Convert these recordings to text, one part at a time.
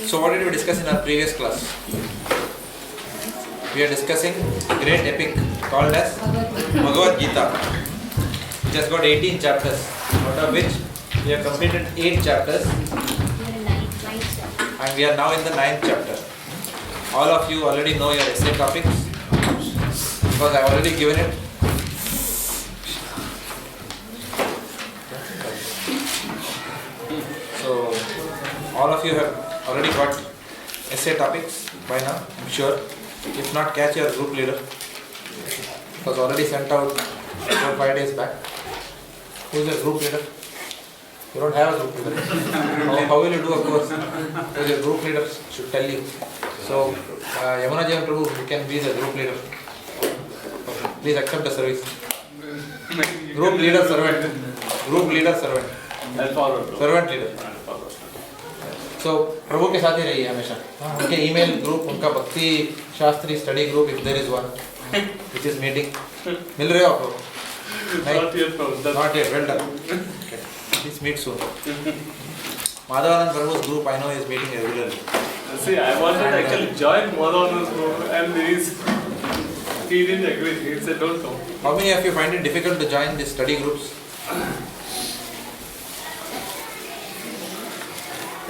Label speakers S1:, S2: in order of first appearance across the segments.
S1: So what did we discuss in our previous class? We are discussing a great epic called as Bhagavad Gita, which has got 18 chapters, out of which we have completed 8 chapters and we are now in the 9th chapter. All of you already know your essay topics because I have already given it. So all of you have already got essay topics by now, I'm sure. If not, catch your group leader. It was already sent out 4 or 5 days back. Who is your group leader? You don't have a group leader. How will you do a course? Because your group leader should tell you. So, Yamuna Jayan Prabhu, you can be the group leader. Okay. Please accept the service. Group leader, servant. Group leader, servant. Servant leader. So, प्रभु के साथ ही रहिए हमेशा. उनके email group, उनका भक्ति Shastri study group, if there is one, which is meeting. मिल रहे हो आप लोग? Not yet. Well done. Okay. Please meet soon. Madhavanand Prabhu's group, I know, is meeting regularly.
S2: See, I wanted to actually join Madhavanand's group, and he didn't agree. He said, "Don't come."
S1: How many of you find it difficult to join these study groups?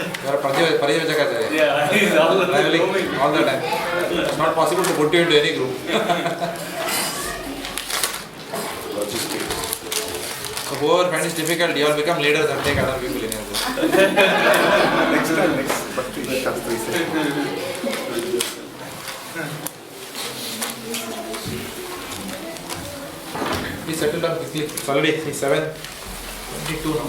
S1: You are a Pariyavachakacharya.
S2: Yeah, he's all the
S1: Traveling
S2: roaming.
S1: all the time. It's not possible to put you into any group. So whoever finds it difficult, you all become leaders and take other people in your group.
S3: Next. Bhakti Shastri se.
S1: Please settle down quickly. It's already 7:22 now.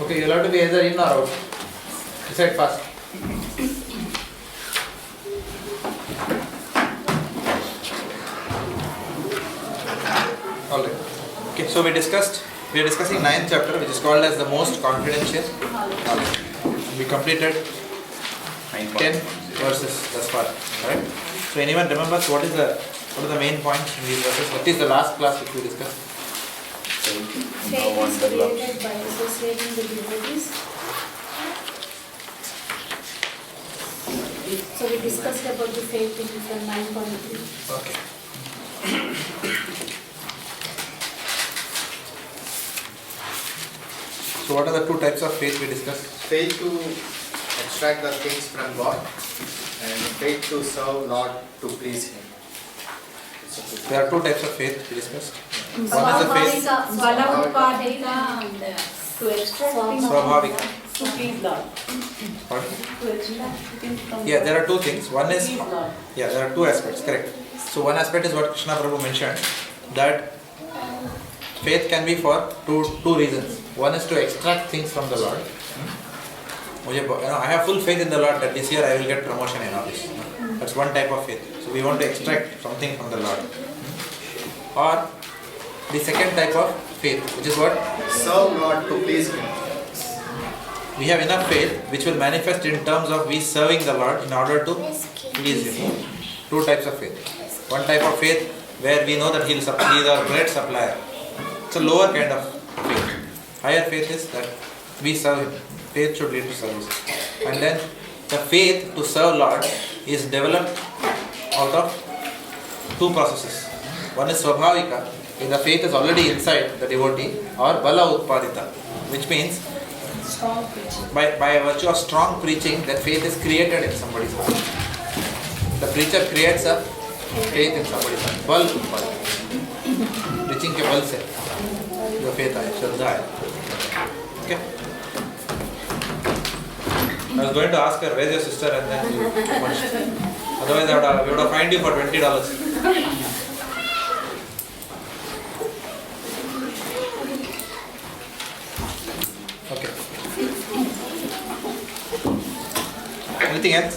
S1: Okay, you'll have to be either in or out. Decide fast. Alright. Okay, so we are discussing 9th chapter, which is called as the most confidential. We completed 10 verses thus far. Right? So anyone remembers what are the main points in these verses? What is the last class which we discussed?
S4: Faith is created by associating with devotees. So we discussed about the faith in from 9.3.
S1: Okay. So what are the 2 types of faith we discussed?
S3: Faith to extract the things from God and faith to serve Lord to please Him.
S1: There are 2 types of faith we discussed. One is the faith
S4: Swalavutpadika and to extract things
S1: Swabhavika.
S4: to please Lord.
S1: Pardon?
S4: To extract things from
S1: Yeah, there are 2 things. One is,
S4: please Lord.
S1: yeah, there are 2 aspects, correct. So one aspect is what Krishna Prabhu mentioned, that faith can be for two reasons. One is to extract things from the Lord. I have full faith in the Lord that this year I will get promotion in office. That's one type of faith. So we want to extract something from the Lord. Or the second type of faith, which is what?
S3: Serve Lord to please Him.
S1: We have enough faith which will manifest in terms of we serving the Lord in order to please Him. 2 types of faith. One type of faith where we know that He is our great supplier. It's a lower kind of faith. Higher faith is that we serve Him. Faith should lead to service. And then the faith to serve Lord is developed out of 2 processes. One is Swabhavika, when the faith is already inside the devotee, or Bala Utpadita, which means
S4: Strong preaching.
S1: by virtue of strong preaching, that faith is created in somebody's heart. The preacher creates a faith in somebody's heart. Bal Utpadita. Preaching के बल से जो faith है, श्रद्धा है. Okay. I was going to ask her, where's your sister, and then you punched. Otherwise, we would have fined you for $20. Okay. Anything else?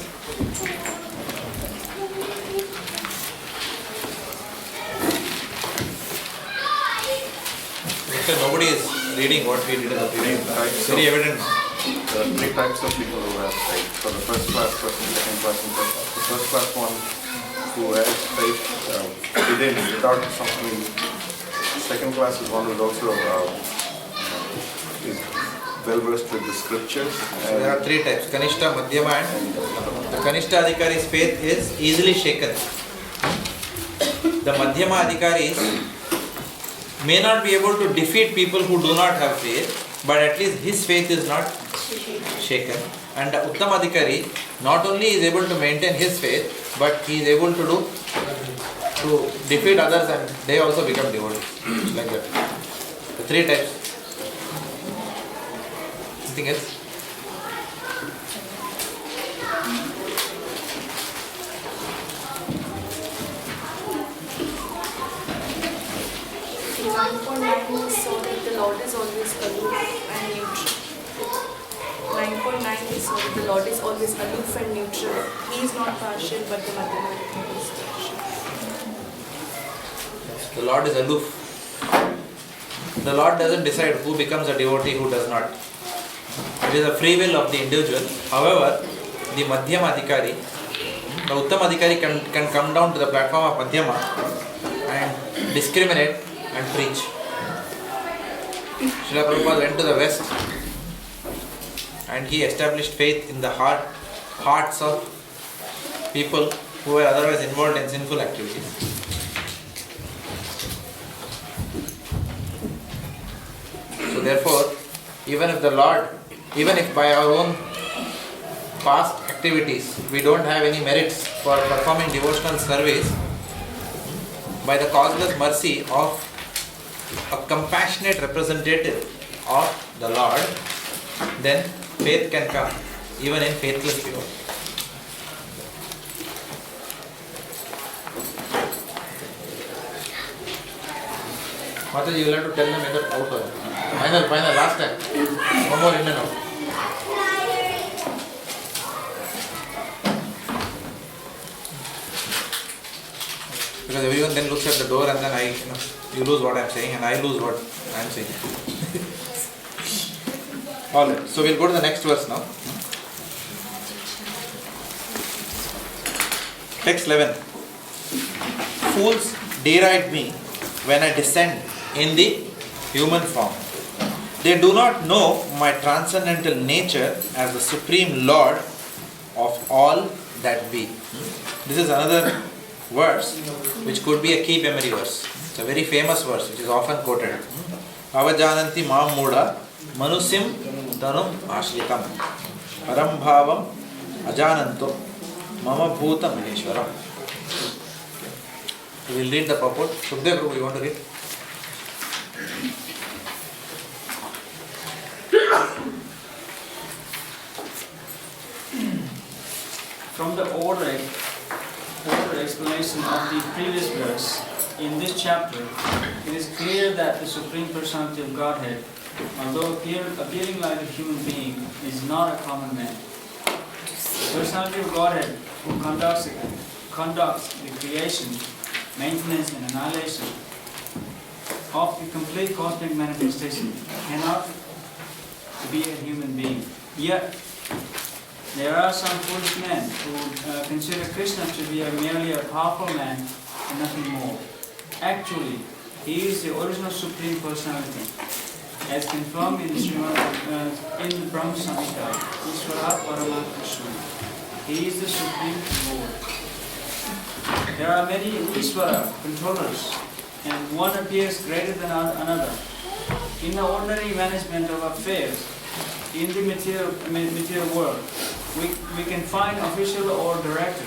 S1: Actually, nobody is reading what we did in the previous class. It's very evident now.
S5: There are three types of people who have faith. So the first class person, second class, and third class. The first class one who has faith within, without something. Second class is one who is also is well versed with the scriptures.
S1: So there are three types: Kanishta, Madhyama, and the Kanishta Adhikari's faith is easily shaken. The Madhyama Adhikaris may not be able to defeat people who do not have faith, but at least his faith is not shaken. And the Uttama Adhikari not only is able to maintain his faith, but he is able to defeat others, and they also become devotees. Like that. The three types. Anything else?
S4: In 9.9 we saw that the Lord is always aloof and neutral. 9.9 we saw that the Lord is always aloof and neutral. He is not partial, but the Madhyama Adhikari is partial.
S1: The Lord is aloof. The Lord doesn't decide who becomes a devotee, who does not. It is a free will of the individual. However, the Madhyama Adhikari, the Uttama Adhikari can come down to the platform of Madhyama and discriminate and preach. Srila Prabhupada went to the West and he established faith in the hearts of people who were otherwise involved in sinful activities. So therefore, even if by our own past activities we don't have any merits for performing devotional service, by the causeless mercy of a compassionate representative of the Lord, then faith can come even in faithless people. Mataji, you will have to tell them either out or final, last time. One more in and out. Because everyone then looks at the door and then you lose what I am saying and I lose what I am saying. Alright, so we'll go to the next verse now. Text 11. Fools deride me when I descend in the human form. They do not know my transcendental nature as the Supreme Lord of all that be. This is another verse which could be a key memory verse. It's a very famous verse which is often quoted. Avajananti mam muda manusim tanum ashritam param bhavam ajananto mama bhuta maheshwaram. We will read the purport. Shukdev Prabhu, you want to read?
S6: From the order explanation of the previous verse, in this chapter, it is clear that the Supreme Personality of Godhead, although appearing like a human being, is not a common man. The Personality of Godhead, who conducts the creation, maintenance and annihilation of the complete cosmic manifestation, cannot be a human being. Yet, there are some foolish men who consider Krishna to be merely a powerful man and nothing more. Actually, he is the original Supreme Personality, as confirmed in the Brahma Samhita, Ishvara Parama Krishna. He is the Supreme Lord. There are many Ishvara, controllers, and one appears greater than another. In the ordinary management of affairs, in the material world, we can find official or director.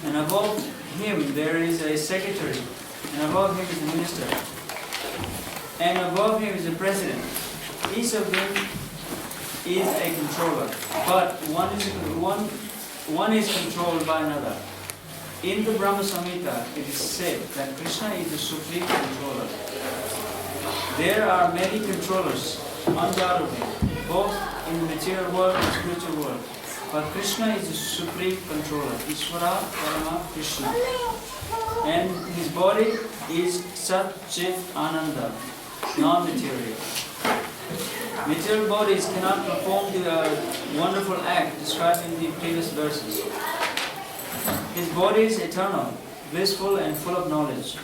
S6: And above him there is a secretary, and above him is a minister, and above him is a president. Each of them is a controller, but one is controlled by another. In the Brahma Samhita, it is said that Krishna is the supreme controller. There are many controllers, undoubtedly, both in the material world and spiritual world. But Krishna is the supreme controller, Ishvara Parama Krishna. And his body is Sat Chit Ananda. non-material. Material bodies cannot perform the wonderful act described in the previous verses. His body is eternal, blissful and full of knowledge.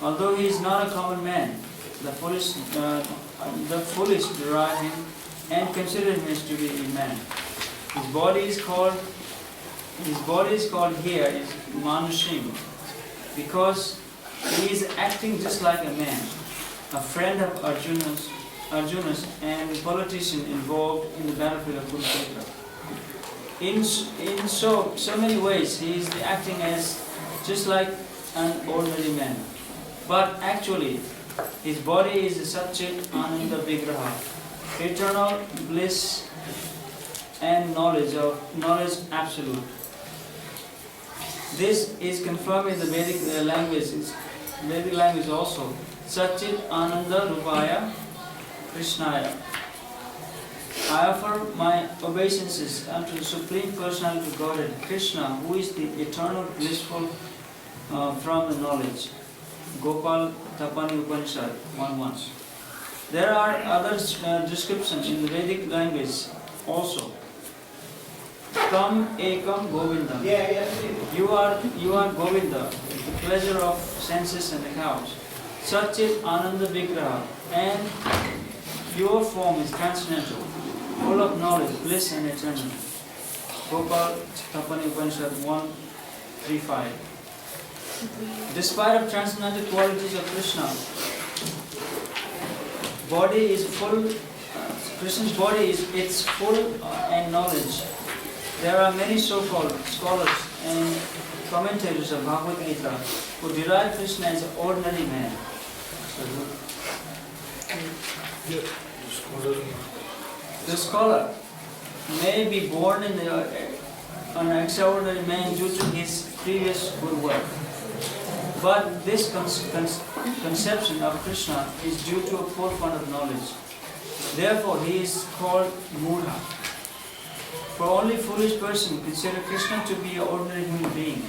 S6: Although he is not a common man, the foolish derive him and consider him as to be a man. His body is called here is Manushim, because he is acting just like a man, a friend of Arjuna's and politician involved in the battlefield of Kurukshetra. In so many ways, he is acting as just like an ordinary man. But actually, his body is a Satchit Ananda Vigraha, eternal bliss and knowledge absolute. This is confirmed in the Vedic language also. Satchit Ananda Rupaya Krishnaya. I offer my obeisances unto the Supreme Personality of Godhead, Krishna, who is the eternal blissful from the knowledge. Gopal Tapani Upanishad 1.1. There are other descriptions in the Vedic language also. Tam Ekam Govinda. You are Govinda, the pleasure of senses and the cows. Satchit Ananda Vigraha, and your form is transcendental, full of knowledge, bliss and eternity. Gopal Tapani Upanishad 1.3.5. Despite of transcendental qualities of Krishna, Krishna's body is full and knowledge. There are many so-called scholars and commentators of Bhagavad Gita who derive Krishna as an ordinary man. The scholar may be born in an extraordinary man due to his previous good work. But this conception of Krishna is due to a poor fund of knowledge. Therefore, he is called Mudha. For only foolish person consider Krishna to be an ordinary human being.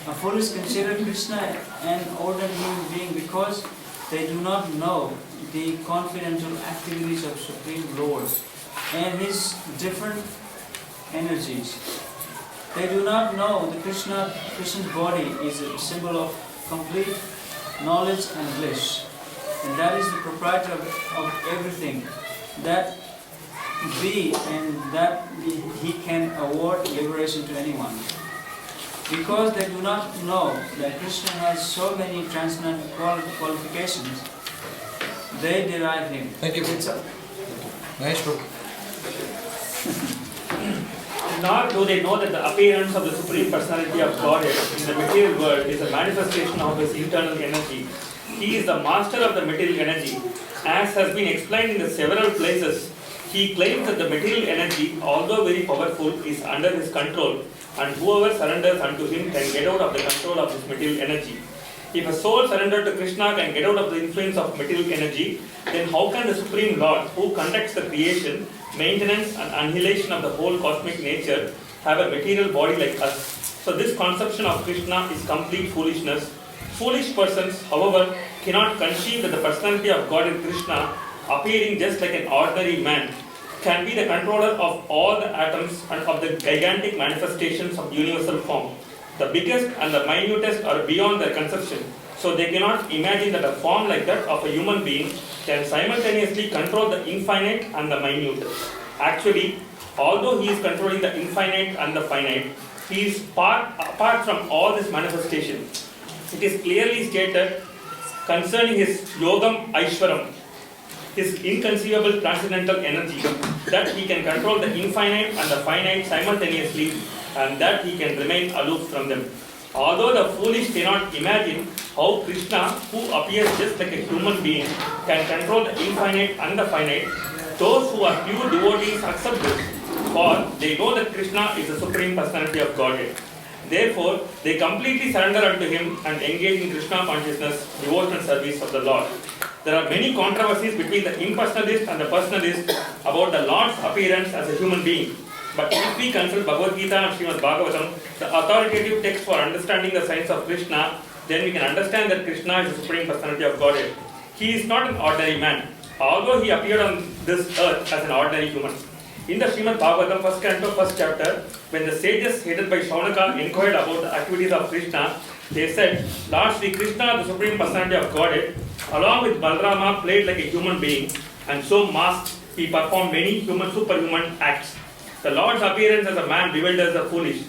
S6: A foolish consider Krishna an ordinary human being because they do not know the confidential activities of Supreme Lord and his different energies. They do not know that Krishna's body is a symbol of complete knowledge and bliss. And that is the proprietor of everything that be and that he can award liberation to anyone. Because they do not know that Krishna has so many transcendental qualifications, they derive him.
S1: Thank you. Nice book.
S7: Nor do they know that the appearance of the Supreme Personality of Godhead in the material world is a manifestation of his internal energy. He is the master of the material energy. As has been explained in the several places, he claims that the material energy, although very powerful, is under his control, and whoever surrenders unto him can get out of the control of this material energy. If a soul surrendered to Krishna can get out of the influence of material energy, then how can the Supreme Lord, who conducts the creation, maintenance and annihilation of the whole cosmic nature, have a material body like us? So this conception of Krishna is complete foolishness. Foolish persons, however, cannot conceive that the personality of God in Krishna, appearing just like an ordinary man, can be the controller of all the atoms and of the gigantic manifestations of universal form. The biggest and the minutest are beyond their conception, so they cannot imagine that a form like that of a human being can simultaneously control the infinite and the minute. Actually, although he is controlling the infinite and the finite, he is apart from all this manifestation. It is clearly stated concerning his Yogam Aishwaram, his inconceivable transcendental energy, that he can control the infinite and the finite simultaneously, and that he can remain aloof from them. Although the foolish cannot imagine how Krishna, who appears just like a human being, can control the infinite and the finite, those who are pure devotees accept this, for they know that Krishna is the Supreme Personality of Godhead. Therefore, they completely surrender unto him and engage in Krishna consciousness, devotional service of the Lord. There are many controversies between the impersonalist and the personalist about the Lord's appearance as a human being. But if we consult Bhagavad Gita and Srimad Bhagavatam, the authoritative text for understanding the science of Krishna, then we can understand that Krishna is the Supreme Personality of Godhead. He is not an ordinary man, although he appeared on this earth as an ordinary human. In the Srimad Bhagavatam, first canto, first chapter, when the sages headed by Shaunaka inquired about the activities of Krishna, they said, Lord Sri Krishna, the Supreme Personality of Godhead, along with Balarama, played like a human being, and so masked, he performed many superhuman acts. The Lord's appearance as a man bewilders the foolish.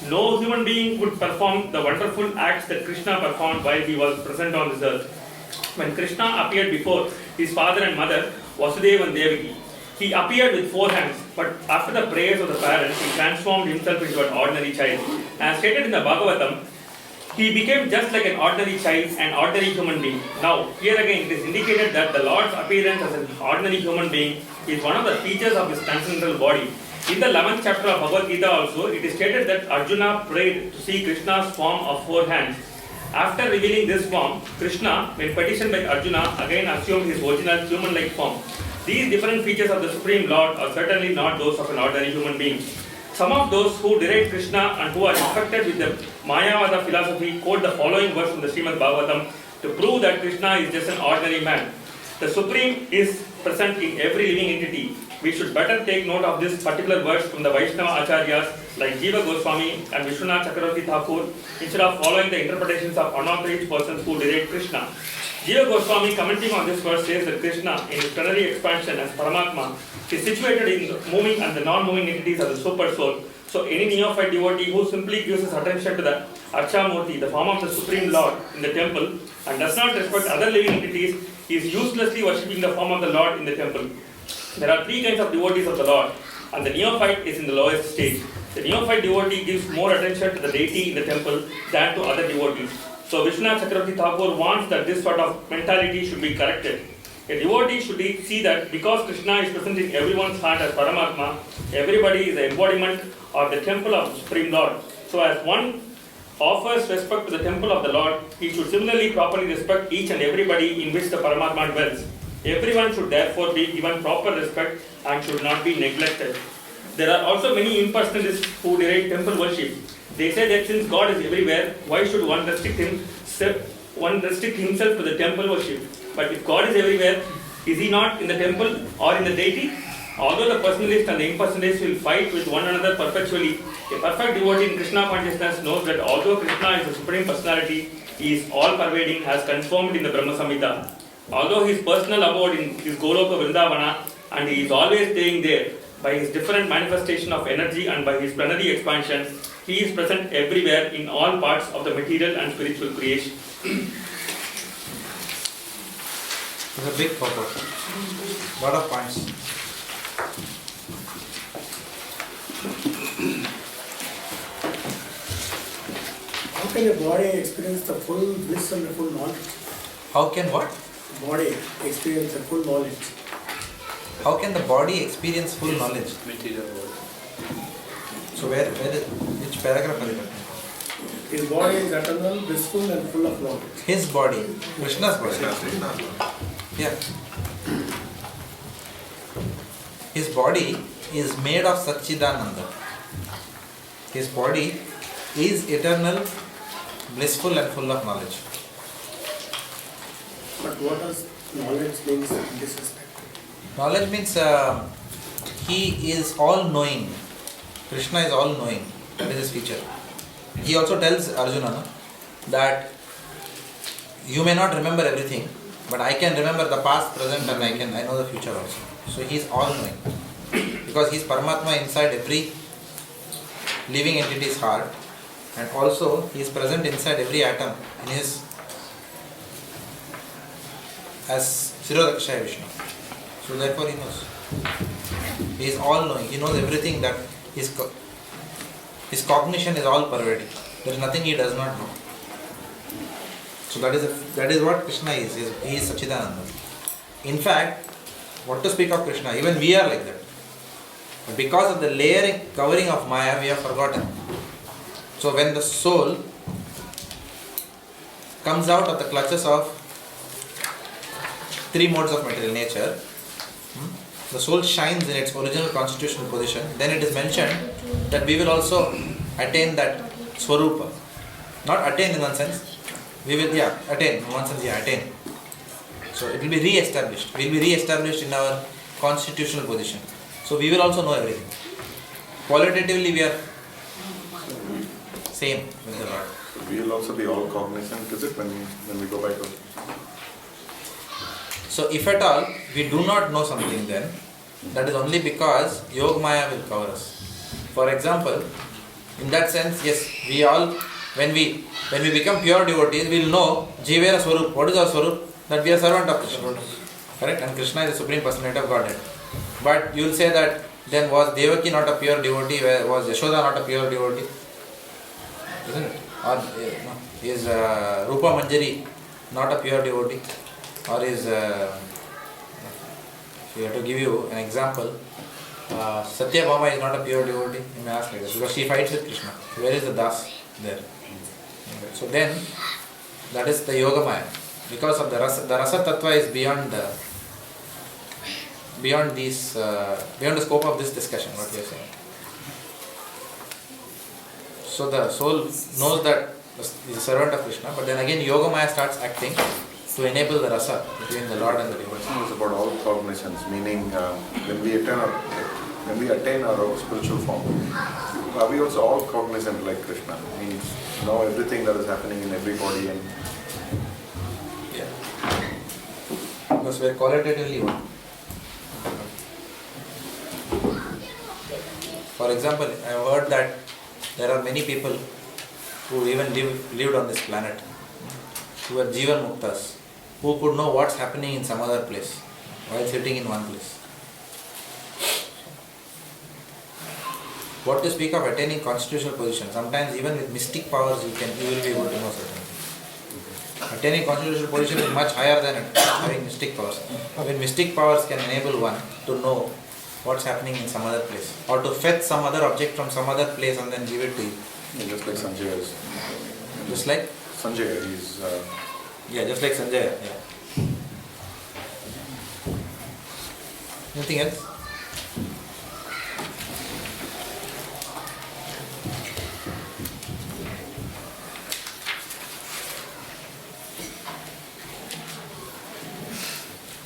S7: No human being could perform the wonderful acts that Krishna performed while he was present on this earth. When Krishna appeared before his father and mother, Vasudeva and Devaki, he appeared with 4 hands, but after the prayers of the parents, he transformed himself into an ordinary child. As stated in the Bhagavatam, he became just like an ordinary child, an ordinary human being. Now, here again, it is indicated that the Lord's appearance as an ordinary human being is one of the features of his transcendental body. In the 11th chapter of Bhagavad Gita also, it is stated that Arjuna prayed to see Krishna's form of 4 hands. After revealing this form, Krishna, when petitioned by Arjuna, again assumed his original human-like form. These different features of the Supreme Lord are certainly not those of an ordinary human being. Some of those who deride Krishna and who are infected with the Mayavada philosophy quote the following verse from the Srimad Bhagavatam to prove that Krishna is just an ordinary man. The Supreme is present in every living entity. We should better take note of this particular verse from the Vaishnava Acharyas like Jiva Goswami and Vishwanath Chakravarti Thakur instead of following the interpretations of unauthorized persons who deride Krishna. Jiva Goswami, commenting on this verse, says that Krishna, in his plenary expansion as Paramatma, is situated in the moving and the non-moving entities of the super soul. So, any neophyte devotee who simply gives his attention to the Archamurti, the form of the Supreme Lord in the temple, and does not respect other living entities, is uselessly worshipping the form of the Lord in the temple. There are 3 kinds of devotees of the Lord, and the neophyte is in the lowest stage. The neophyte devotee gives more attention to the deity in the temple than to other devotees. So Vishwanath Chakravarti Thakur wants that this sort of mentality should be corrected. A devotee should see that because Krishna is present in everyone's heart as Paramatma, everybody is the embodiment of the temple of the Supreme Lord. So as one offers respect to the temple of the Lord, he should similarly properly respect each and everybody in which the Paramatma dwells. Everyone should therefore be given proper respect and should not be neglected. There are also many impersonalists who deride temple worship. They say that since God is everywhere, why should one restrict himself to the temple worship? But if God is everywhere, is he not in the temple or in the deity? Although the personalist and the impersonalist will fight with one another perpetually, a perfect devotee in Krishna consciousness knows that although Krishna is the Supreme Personality, he is all-pervading as confirmed in the Brahma Samhita. Although his personal abode in his Goloka Vrindavana, and he is always staying there, by his different manifestation of energy and by his plenary expansion, he is present everywhere in all parts of the material and spiritual creation.
S1: It's a big purpose. Lot of points.
S8: How can a body experience the full bliss and the full knowledge?
S1: How can what?
S8: Body experience the full knowledge.
S1: How can the body experience full knowledge?
S5: Material world.
S1: So which paragraph are you talking?
S8: His body is eternal, blissful and full of knowledge.
S1: His body, Krishna's body. Yeah. His body is made of Satchidananda. His body is eternal, blissful and full of knowledge.
S8: But what does knowledge means in this respect?
S1: Knowledge means he is all-knowing. Krishna is all-knowing. That is his feature. He also tells Arjuna that you may not remember everything, but I can remember the past, present, and I know the future also. So he is all-knowing. Because he is Paramatma inside every living entity's heart, and also he is present inside every atom in his as Sirodakshaya Vishnu. So therefore he knows. He is all-knowing. He knows everything that his cognition is all-pervading. There is nothing he does not know. So that is what Krishna is. He is Satchidananda. In fact, what to speak of Krishna? Even we are like that. But because of the layering, covering of Maya, we have forgotten. So when the soul comes out of the clutches of 3 modes of material nature, the soul shines in its original constitutional position, then it is mentioned that we will also attain that Swarupa. Not attain in one sense, we will, attain in one sense, attain. So it will be re-established. We will be re-established in our constitutional position. So we will also know everything. Qualitatively we are same with the Lord.
S5: We will also be all cognizant, is it, when we go back to...
S1: So if at all we do not know something, then that is only because Yoga Maya will cover us. For example, in that sense, yes, we all, when we become pure devotees, we will know Jivera Swarup. What is our Swarup? That we are servant of Krishna. Correct? And Krishna is the Supreme Personality of Godhead. But you will say that then was Devaki not a pure devotee? Was Yashoda not a pure devotee? Isn't it? Or no, is Rupa Manjari not a pure devotee? Or is, if we have to give you an example, Satya Bhama is not a pure devotee, you may ask like that, because she fights with Krishna. Where is the Das there? Okay. So then, that is the Yoga Maya. Because of the Rasa Tattva is beyond the scope of this discussion, what we are saying. So the soul knows that he is a servant of Krishna, but then again Yoga Maya starts acting to enable the rasa between the Lord and the devotee.
S5: It's about all cognizance, meaning when we attain our spiritual form, are we also all cognizant like Krishna? Means know everything that is happening in every body and...
S1: Yeah. Because we are qualitatively one. For example, I have heard that there are many people who even lived on this planet, who are Jivan Muktas, who could know what's happening in some other place while sitting in one place. What to speak of attaining constitutional position? Sometimes even with mystic powers you will be able to know certain things. Attaining constitutional position is much higher than having mystic powers. When mystic powers can enable one to know what's happening in some other place, or to fetch some other object from some other place and then give it to you.
S5: Yeah, just like Sanjay is.
S1: Just like?
S5: Sanjay, he's...
S1: Yeah, just like Sanjay. Yeah. Anything else?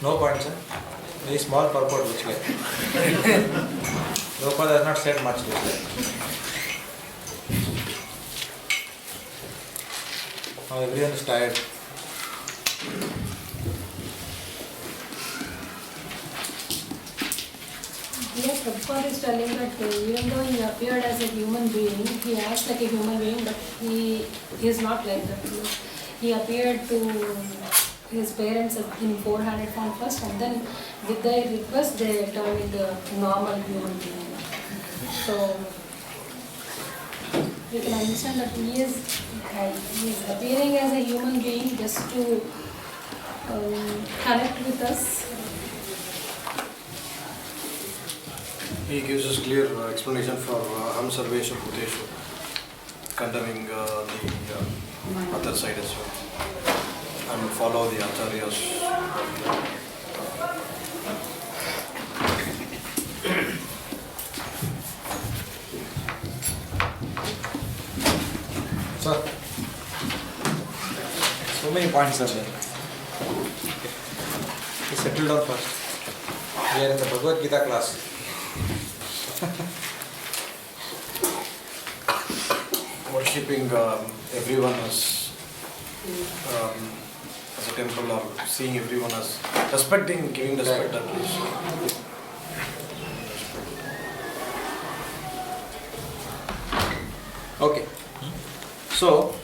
S1: No points, sir. Very small purport looks like. Prabhupada has not said much looks like. Now everyone is tired.
S9: Yes, Prabhupada is telling that even though he appeared as a human being, he acts like a human being, but he is not like that. He appeared to his parents in four-handed form first, and then with their request they turned into a normal human being. So we can understand that he is appearing as a human being just to connect with us.
S10: He gives us clear explanation for Aham Sarveshu Bhuteshu, condemning the other side as well, and follow the acharyas.
S1: Sir, so many points are there. We settle down first. We are in the Bhagavad Gita class.
S10: Worshipping everyone as a temple, or seeing everyone as respecting, giving respect at least.
S1: Okay. So,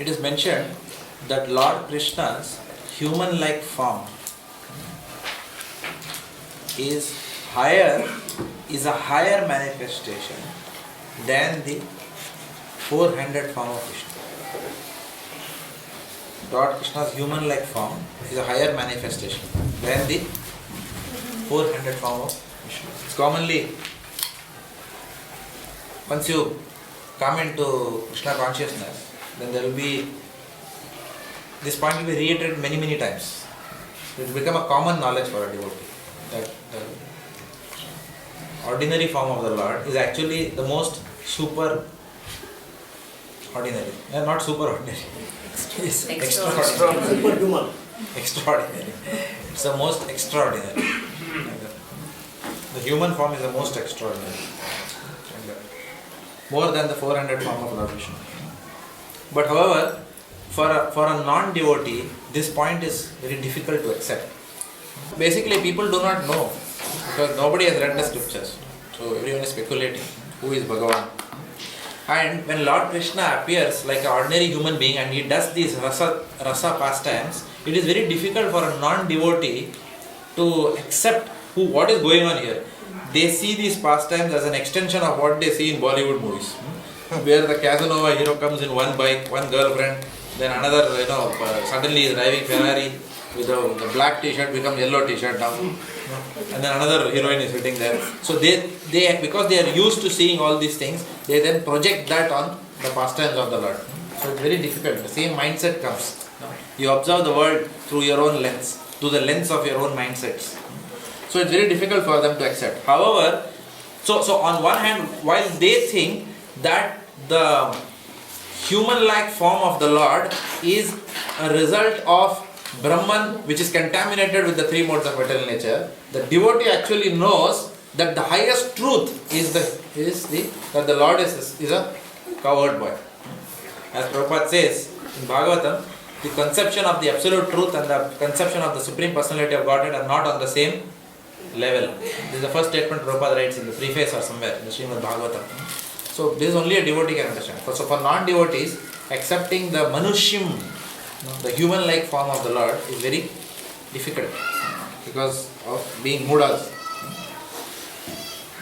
S1: it is mentioned that Lord Krishna's human-like form is a higher manifestation than the four-handed form of Vishnu. Lord Krishna's human-like form is a higher manifestation than the four-handed form of Vishnu. It's commonly, once you come into Krishna consciousness, then there will be, this point will be reiterated many, many times. It will become a common knowledge for a devotee that the ordinary form of the Lord is actually the most super ordinary. Not super ordinary. It's extraordinary.
S8: Superhuman.
S1: Extraordinary. It's the most extraordinary. The human form is the most extraordinary. More than the 400 form of Lord Vishnu. But however, for a non-devotee, this point is very difficult to accept. Basically, people do not know because nobody has read the scriptures. So everyone is speculating who is Bhagavan. And when Lord Krishna appears like an ordinary human being and he does these rasa pastimes, it is very difficult for a non-devotee to accept what is going on here. They see these pastimes as an extension of what they see in Bollywood movies, where the Casanova hero comes in one bike, one girlfriend, then another, suddenly is driving Ferrari with the black t-shirt becomes yellow t-shirt now, and then another heroine is sitting there. So they because they are used to seeing all these things, they then project that on the pastimes of the Lord. So it's very difficult. The same mindset comes. You observe the world through your own lens, through the lens of your own mindsets. So it's very difficult for them to accept. However, so on one hand, while they think that the human-like form of the Lord is a result of Brahman, which is contaminated with the three modes of material nature, the devotee actually knows that the highest truth is that the Lord is a cowherd boy. As Prabhupada says in Bhagavatam, the conception of the absolute truth and the conception of the Supreme Personality of Godhead are not on the same level. This is the first statement Prabhupada writes in the preface or somewhere in the Srimad Bhagavatam. So this is only a devotee can understand. So for non-devotees, accepting the Manushim, the human-like form of the Lord is very difficult because of being Mudas.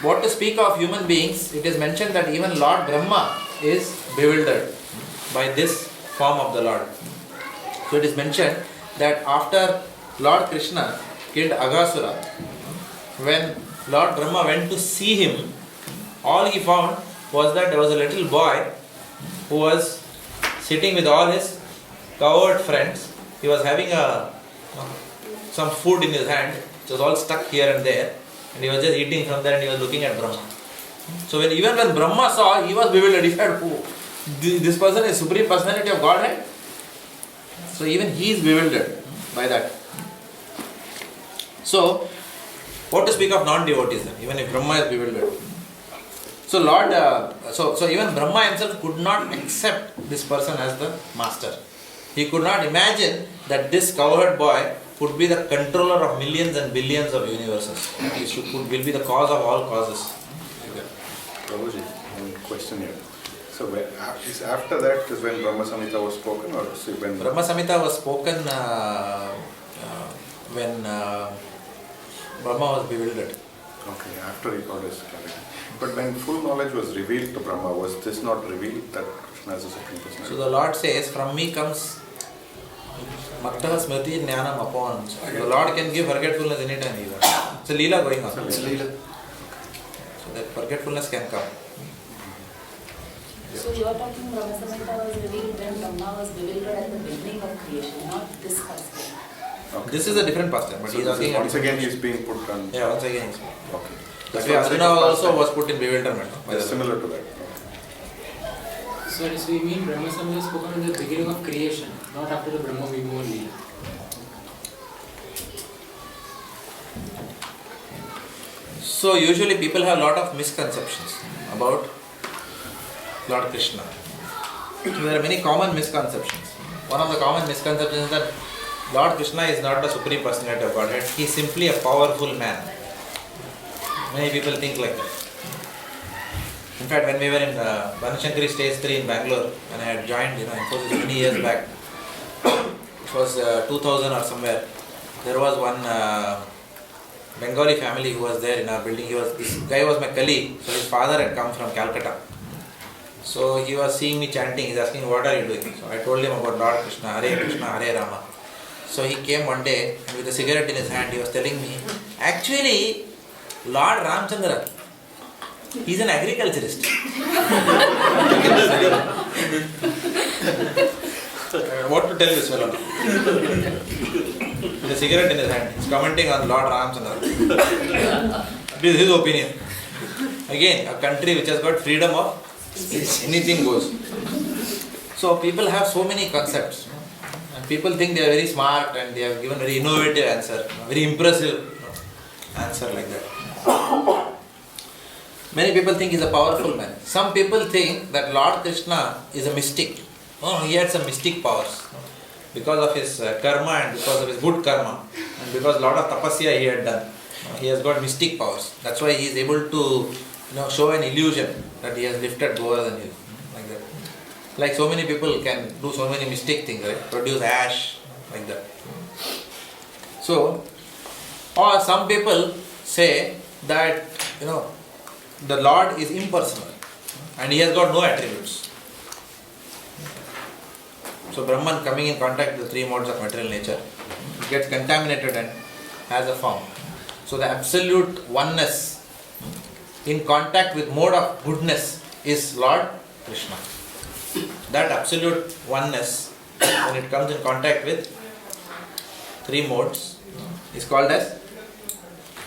S1: What to speak of human beings, it is mentioned that even Lord Brahma is bewildered by this form of the Lord. So it is mentioned that after Lord Krishna killed Aghasura, when Lord Brahma went to see him, all he found was that there was a little boy who was sitting with all his cowherd friends. He was having some food in his hand, it was all stuck here and there, and he was just eating from there and he was looking at Brahma. So even when Brahma saw, he was bewildered. He said, this person is Supreme Personality of Godhead? So even he is bewildered by that. So, what to speak of non-devotees then, even if Brahma is bewildered? So Lord, so even Brahma himself could not accept this person as the master. He could not imagine that this cowherd boy could be the controller of millions and billions of universes. He will be the cause of all causes.
S5: Prabhuji, one question here. So is after that is when Brahma Samhita was spoken, or when
S1: Brahma Samhita was spoken when Brahma was bewildered.
S5: Okay, after he got his clarity. But when full knowledge was revealed to Brahma, was this not revealed that Krishna is a Supreme Personality?
S1: So the Lord says, from me comes Matta Smriti Jnanam upon. The Lord can give forgetfulness anytime even. It's a Leela going on.
S5: It's a Leela.
S1: So that forgetfulness can come.
S11: So you are talking Brahma Samhita was revealed when Brahma was bewildered at the beginning of creation, not this pastime.
S5: Okay.
S1: This is a different pastime, but
S5: So
S1: he is asking
S5: once again he is being put on.
S1: Yeah, once again he's
S5: Okay.
S1: that way Arjuna also was put in bewilderment.
S5: Similar to that.
S12: So we mean Brahma Samhita is spoken in the beginning of creation, not after the Brahma Vibhava Leela.
S1: So usually people have a lot of misconceptions about Lord Krishna. There are many common misconceptions. One of the common misconceptions is that Lord Krishna is not the Supreme Personality of Godhead. He is simply a powerful man. Many people think like that. In fact, when we were in Banashankari Stage 3 in Bangalore, when I had joined Infosys many years back, it was 2000 or somewhere, there was one Bengali family who was there in our building. This guy was my colleague, so his father had come from Calcutta. So he was seeing me chanting, he's asking, what are you doing? So I told him about Lord Krishna, Hare Rama. So he came one day and with a cigarette in his hand, he was telling me, actually, Lord Ramchandra, he's an agriculturist. What to tell this fellow? With a cigarette in his hand, he's commenting on Lord Ramchandra. This is his opinion. Again, a country which has got freedom of speech, anything goes. So people have so many concepts, and people think they are very smart and they have given very innovative answer, very impressive answer like that. Many people think he is a powerful man. Some people think that Lord Krishna is a mystic. Oh, he had some mystic powers because of his karma and because of his good karma and because a lot of tapasya he had done. He has got mystic powers. That's why he is able to show an illusion that he has lifted Govardhan hill. Like that. Like so many people can do so many mystic things, right? Produce ash, like that. So, or some people say that, the Lord is impersonal and he has got no attributes. So Brahman coming in contact with the three modes of material nature gets contaminated and has a form. So the absolute oneness in contact with mode of goodness is Lord Krishna. That absolute oneness, when it comes in contact with three modes, is called as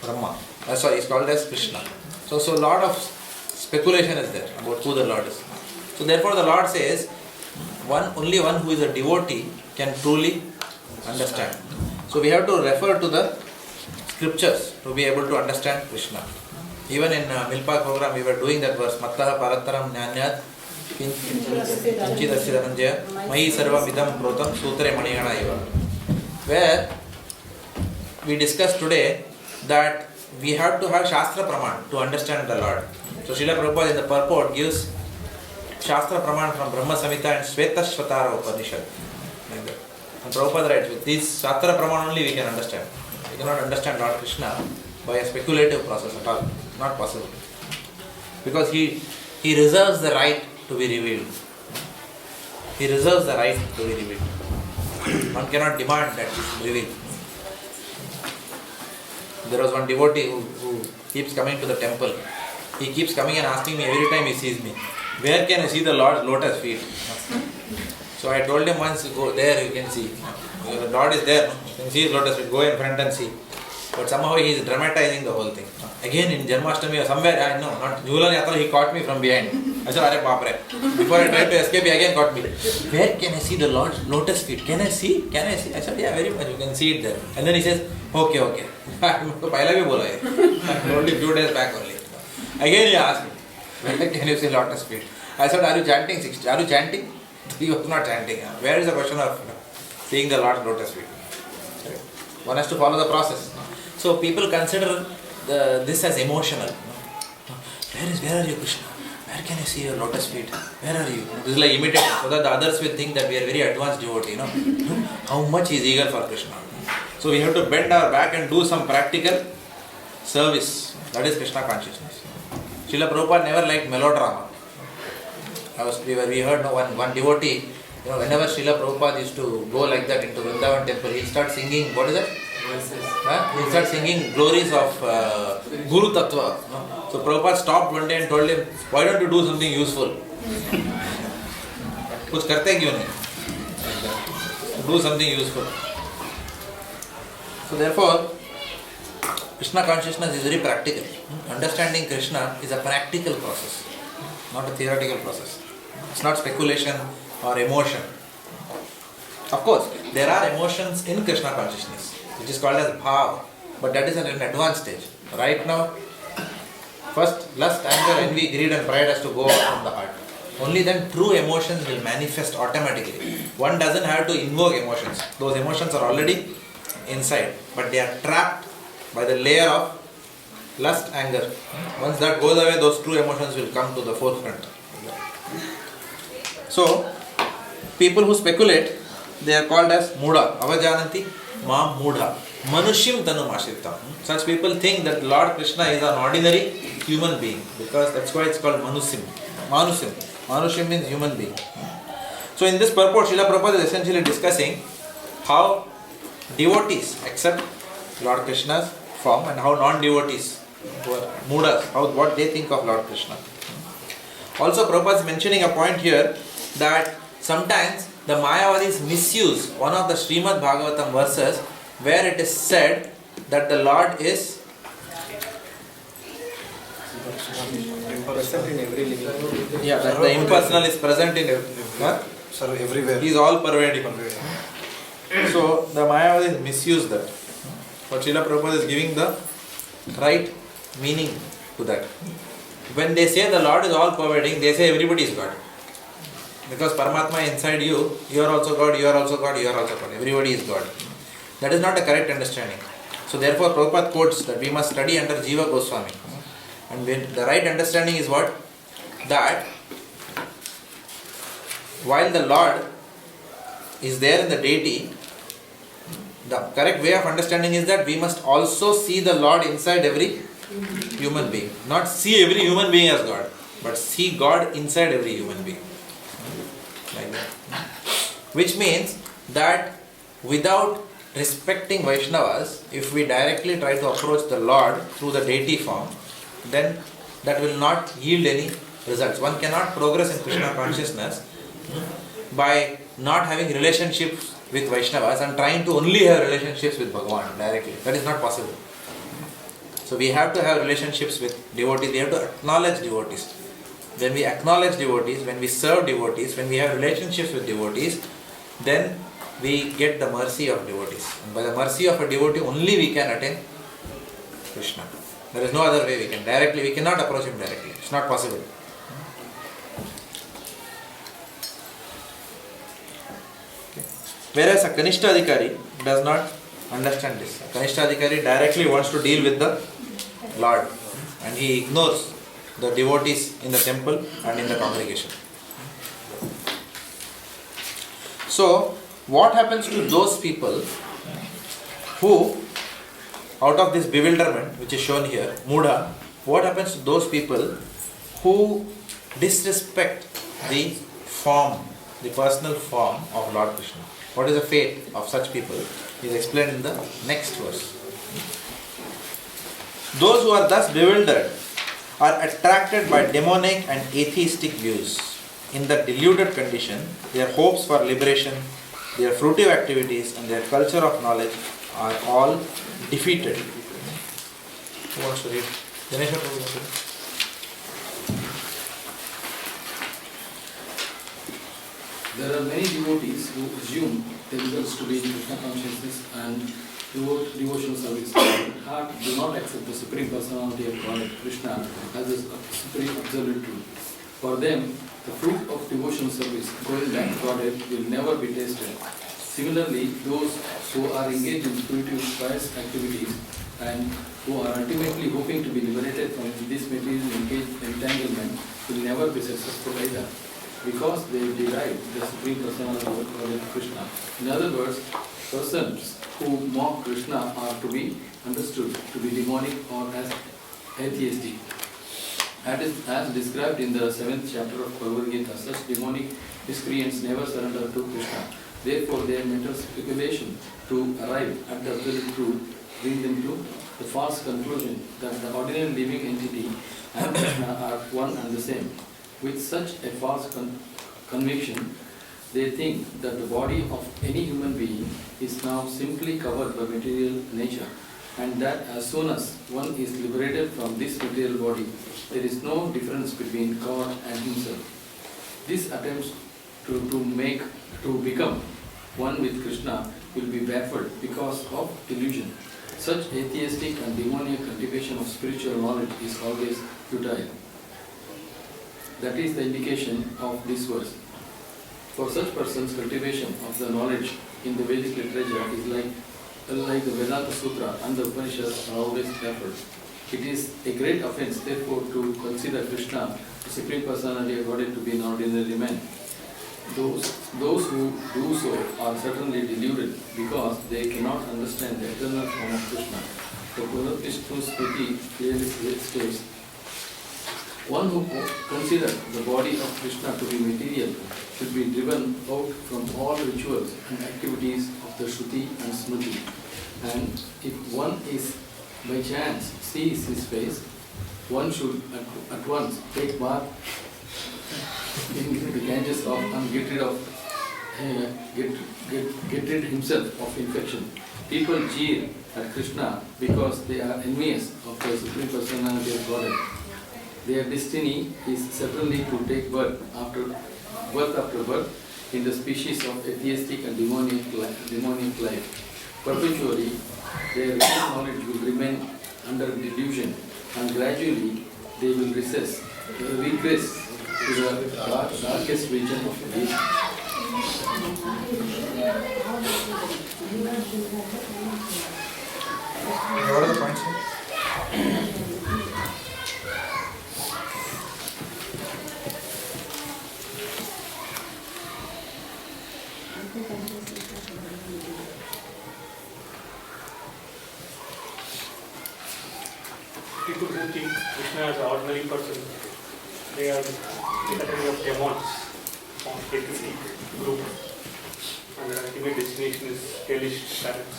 S1: Brahma. Is called as Krishna. So a lot of speculation is there about who the Lord is. So therefore the Lord says, only one who is a devotee can truly understand. So we have to refer to the scriptures to be able to understand Krishna. Even in Milpa program we were doing that verse, Mattaha Parataram Nyanyat Kinchidasya Dhananjaya Mahi Sarva Vidam Protam Sutre Manihana Eva, where we discussed today that we have to have Shastra Praman to understand the Lord. So Srila Prabhupada in the purport gives Shastra Praman from Brahma Samhita and Shvetashvatara Upanishad. Like that. And Prabhupada writes, with these Shastra Praman only we can understand. We cannot understand Lord Krishna by a speculative process at all. Not possible. Because he reserves the right to be revealed. He reserves the right to be revealed. One cannot demand that he should reveal. There was one devotee who keeps coming to the temple. He keeps coming and asking me every time he sees me, where can I see the Lord's lotus feet? So I told him once, go there, you can see. The Lord is there, you can see his lotus feet, go in front and see. But somehow he is dramatizing the whole thing. Again in Janmashtami or somewhere, I know, not Jhulan Yatra, he caught me from behind. I said, Are Bapre. Before I tried to escape, he again caught me. Where can I see the Lord's lotus feet? Can I see? Can I see? I said, yeah, very much, you can see it there. And then he says, okay. I told him 2 days back only. Again he asked me, where can you see lotus feet? I said, are you chanting? Are you chanting? He was not chanting. Where is the question of seeing the Lord's lotus feet? One has to follow the process. So people consider this as emotional. Where are you, Krishna? Where can I see your lotus feet? Where are you? This is like imitating, so that the others will think that we are very advanced devotee. How much he is eager for Krishna. So we have to bend our back and do some practical service. That is Krishna consciousness. Srila Prabhupada never liked melodrama. We heard one devotee, whenever Srila Prabhupada used to go like that into Vrindavan temple, he'll start singing, what is that? He'll start singing glories of Guru Tattva. So Prabhupada stopped one day and told him, why don't you do something useful? Kuch karte kyun nahi? Do something useful. So therefore, Krishna consciousness is very practical. Understanding Krishna is a practical process, not a theoretical process. It's not speculation or emotion. Of course, there are emotions in Krishna consciousness, which is called as bhava, but that is at an advanced stage. Right now, first lust, anger, envy, greed and pride has to go out from the heart. Only then true emotions will manifest automatically. One doesn't have to invoke emotions. Those emotions are already inside, but they are trapped by the layer of lust, anger. Once that goes away, those true emotions will come to the forefront. So, people who speculate, they are called as Muda. Avajananti Ma Muda. Manushim Tanum Ashritam. Such people think that Lord Krishna is an ordinary human being, because that's why it's called Manusim. Manushim means human being. So in this purport, Srila Prabhupada is essentially discussing how devotees accept Lord Krishna's form and how non-devotees, who are Mudas, what they think of Lord Krishna. Also Prabhupada is mentioning a point here that sometimes the Mayavadis misuse one of the Srimad Bhagavatam verses where it is said that the Lord is
S3: present in every living.
S1: that the impersonal is present in every.
S10: Sir, everywhere.
S1: He is all pervading. So the Mayavadis misuse that. But Srila Prabhupada is giving the right meaning to that. When they say the Lord is all pervading, they say everybody is God. Because Paramatma inside you, you are also God, you are also God, you are also God. Everybody is God. That is not a correct understanding. So therefore Prabhupada quotes that we must study under Jiva Goswami. And when the right understanding is what? That while the Lord is there in the deity, the correct way of understanding is that we must also see the Lord inside every human being. Not see every human being as God, but see God inside every human being. Like that. Which means that without respecting Vaishnavas, if we directly try to approach the Lord through the deity form, then that will not yield any results. One cannot progress in Krishna consciousness by not having relationships with Vaishnavas and trying to only have relationships with Bhagavan directly. That is not possible. So we have to have relationships with devotees. We have to acknowledge devotees. When we acknowledge devotees, when we serve devotees, when we have relationships with devotees, then we get the mercy of devotees. And by the mercy of a devotee only we can attain Krishna. There is no other way we can. Directly, we cannot approach him directly. It's not possible. Whereas a Kanishta Adhikari does not understand this. A Kanishta Adhikari directly wants to deal with the Lord and he ignores the devotees in the temple and in the congregation. So, what happens to those people who, out of this bewilderment which is shown here, Mudha, what happens to those people who disrespect the form, the personal form of Lord Krishna? What is the fate of such people is explained in the next verse. Those who are thus bewildered are attracted by demonic and atheistic views. In the deluded condition, their hopes for liberation, their fruitive activities and their culture of knowledge are all defeated. Who wants to read? Ganesha Prabhu.
S13: There are many devotees who assume themselves to be in Krishna consciousness and devotional service, but do not accept the Supreme Personality of God, Krishna, as a supreme absolute truth. For them, the fruit of devotional service, going back to Godhead, will never be tasted. Similarly, those who are engaged in spiritual pious activities and who are ultimately hoping to be liberated from this material entanglement will never be successful either, because they derive the Supreme Personality of God, Krishna. In other words, persons who mock Krishna are to be understood to be demonic or as atheistic. As described in the 7th chapter of Bhagavad Gita, such demonic miscreants never surrender to Krishna. Therefore, their mental speculation to arrive at the absolute truth brings them to the false conclusion that the ordinary living entity and Krishna are one and the same. With such a false conviction, they think that the body of any human being is now simply covered by material nature, and that as soon as one is liberated from this material body, there is no difference between God and himself. This attempts to become one with Krishna will be baffled because of delusion. Such atheistic and demoniac cultivation of spiritual knowledge is always futile. That is the indication of this verse. For such persons, cultivation of the knowledge in the Vedic literature is like the Vedanta Sutra and the Upanishads are always baffled. It is a great offense, therefore, to consider Krishna, the Supreme Personality of Godhead, to be an ordinary man. Those who do so are certainly deluded because they cannot understand the eternal form of Krishna. The Purana Smriti clearly states, one who considers the body of Krishna to be material should be driven out from all rituals and activities of the Shruti and Smriti. And if one is by chance sees his face, one should at once take bath in the Ganges and get rid himself of infection. People jeer at Krishna because they are envious of the Supreme Personality of Godhead. Their destiny is certainly to take birth after birth, in the species of atheistic and demonic life. Perpetually, their real knowledge will remain under delusion, and gradually they will regress to the darkest region of the
S1: What are the points here?
S7: People who think Krishna as an ordinary person, they are the category of demons, from atheistic group, and their ultimate destination is hellish parents.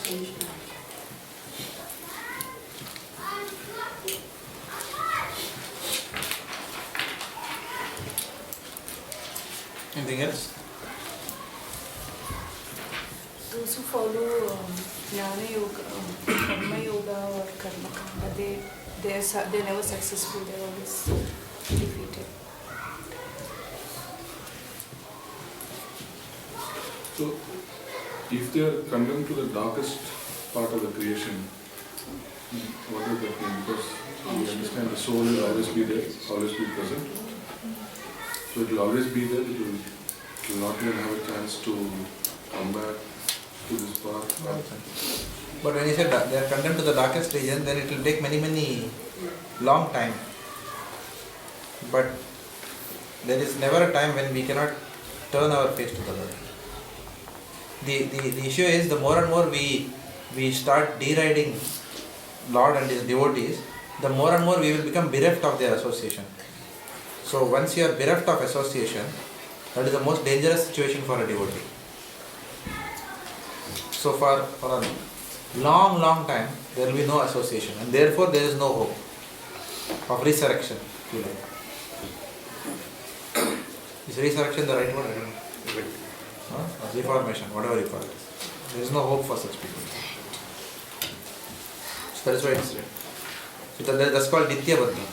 S1: Anything else?
S4: Those who follow Jnana Yoga, Karma Yoga or Karma Kanda, they're never successful, they're always defeated.
S14: So, if they are condemned to the darkest part of the creation, what does that mean? Because we understand the soul will always be there, always be present. So it will always be there, it will not even have a chance to come back to this path.
S1: But when you said that they are condemned to the darkest region, then it will take many long time. But there is never a time when we cannot turn our face to the Lord. The issue is, the more and more we start deriding Lord and His devotees, the more and more we will become bereft of their association. So once you are bereft of association, that is the most dangerous situation for a devotee. So for a long time, there will be no association, and therefore there is no hope of resurrection. Is resurrection the right word? I don't know. Reformation, whatever you call it. There is no hope for such people. So that is why it's written. That's called Nitya Baddha.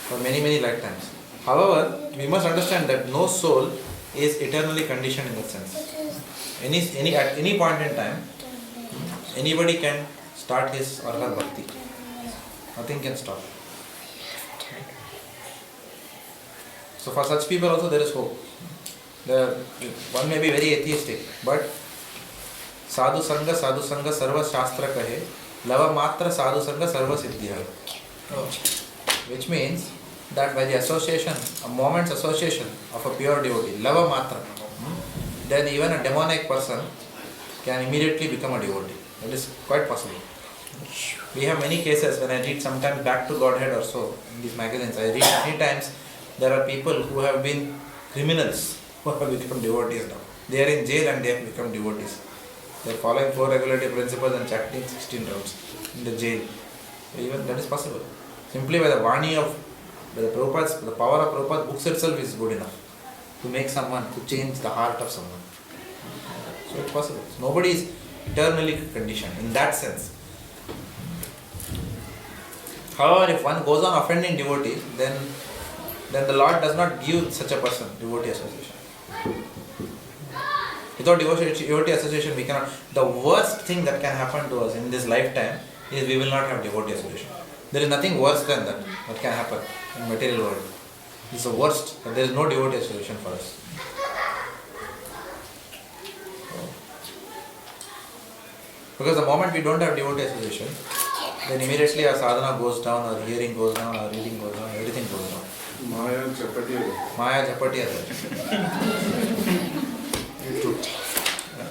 S1: For many lifetimes. However, we must understand that no soul is eternally conditioned in that sense. At any point in time, anybody can start his or her bhakti. Nothing can stop. So for such people also there is hope. One may be very atheistic, but sadhu sanga sarva shastra kahe, lava matra sadhu sanga sarva siddhya. Which means that by the association, a moment's association of a pure devotee, lava matra, then even a demonic person can immediately become a devotee. That is quite possible. We have many cases. When I read sometimes Back to Godhead or so in these magazines, I read many times there are people who have been criminals who have become devotees now. They are in jail and they have become devotees. They are following 4 regulative principles and chanting 16 rounds in the jail. Even that is possible. Simply by the Vani of the Prabhupada's, the power of Prabhupada's books itself is good enough to make someone, to change the heart of someone. So it's possible. Nobody is eternally conditioned in that sense. However, if one goes on offending devotees, then the Lord does not give such a person devotee association. Without devotee association, we cannot. The worst thing that can happen to us in this lifetime is we will not have devotee association. There is nothing worse than that can happen in material world. It's the worst, that there is no devotee association for us. Because the moment we don't have devotee association, then immediately our sadhana goes down, our hearing goes down, our reading goes down, everything goes down.
S14: Maya Chapatiya.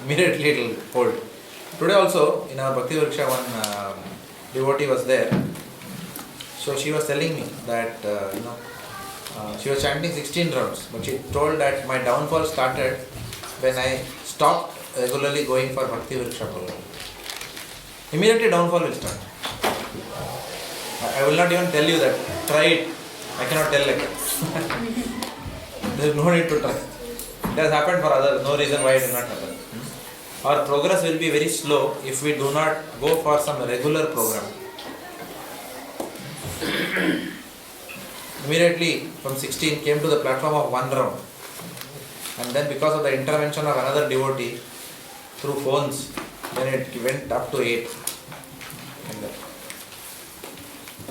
S1: Immediately it will hold. Today also, in our Bhakti Vriksha, one devotee was there. So she was telling me that, she was chanting 16 rounds, but she told that my downfall started when I stopped regularly going for Bhakti Vriksha program. Immediately downfall will start. I will not even tell you that. Try it. I cannot tell like that. There is no need to try. It has happened for others. No reason why it will not happen. Our progress will be very slow if we do not go for some regular program. Immediately from 16 came to the platform of 1 round. And then because of the intervention of another devotee through phones, then it went up to 8.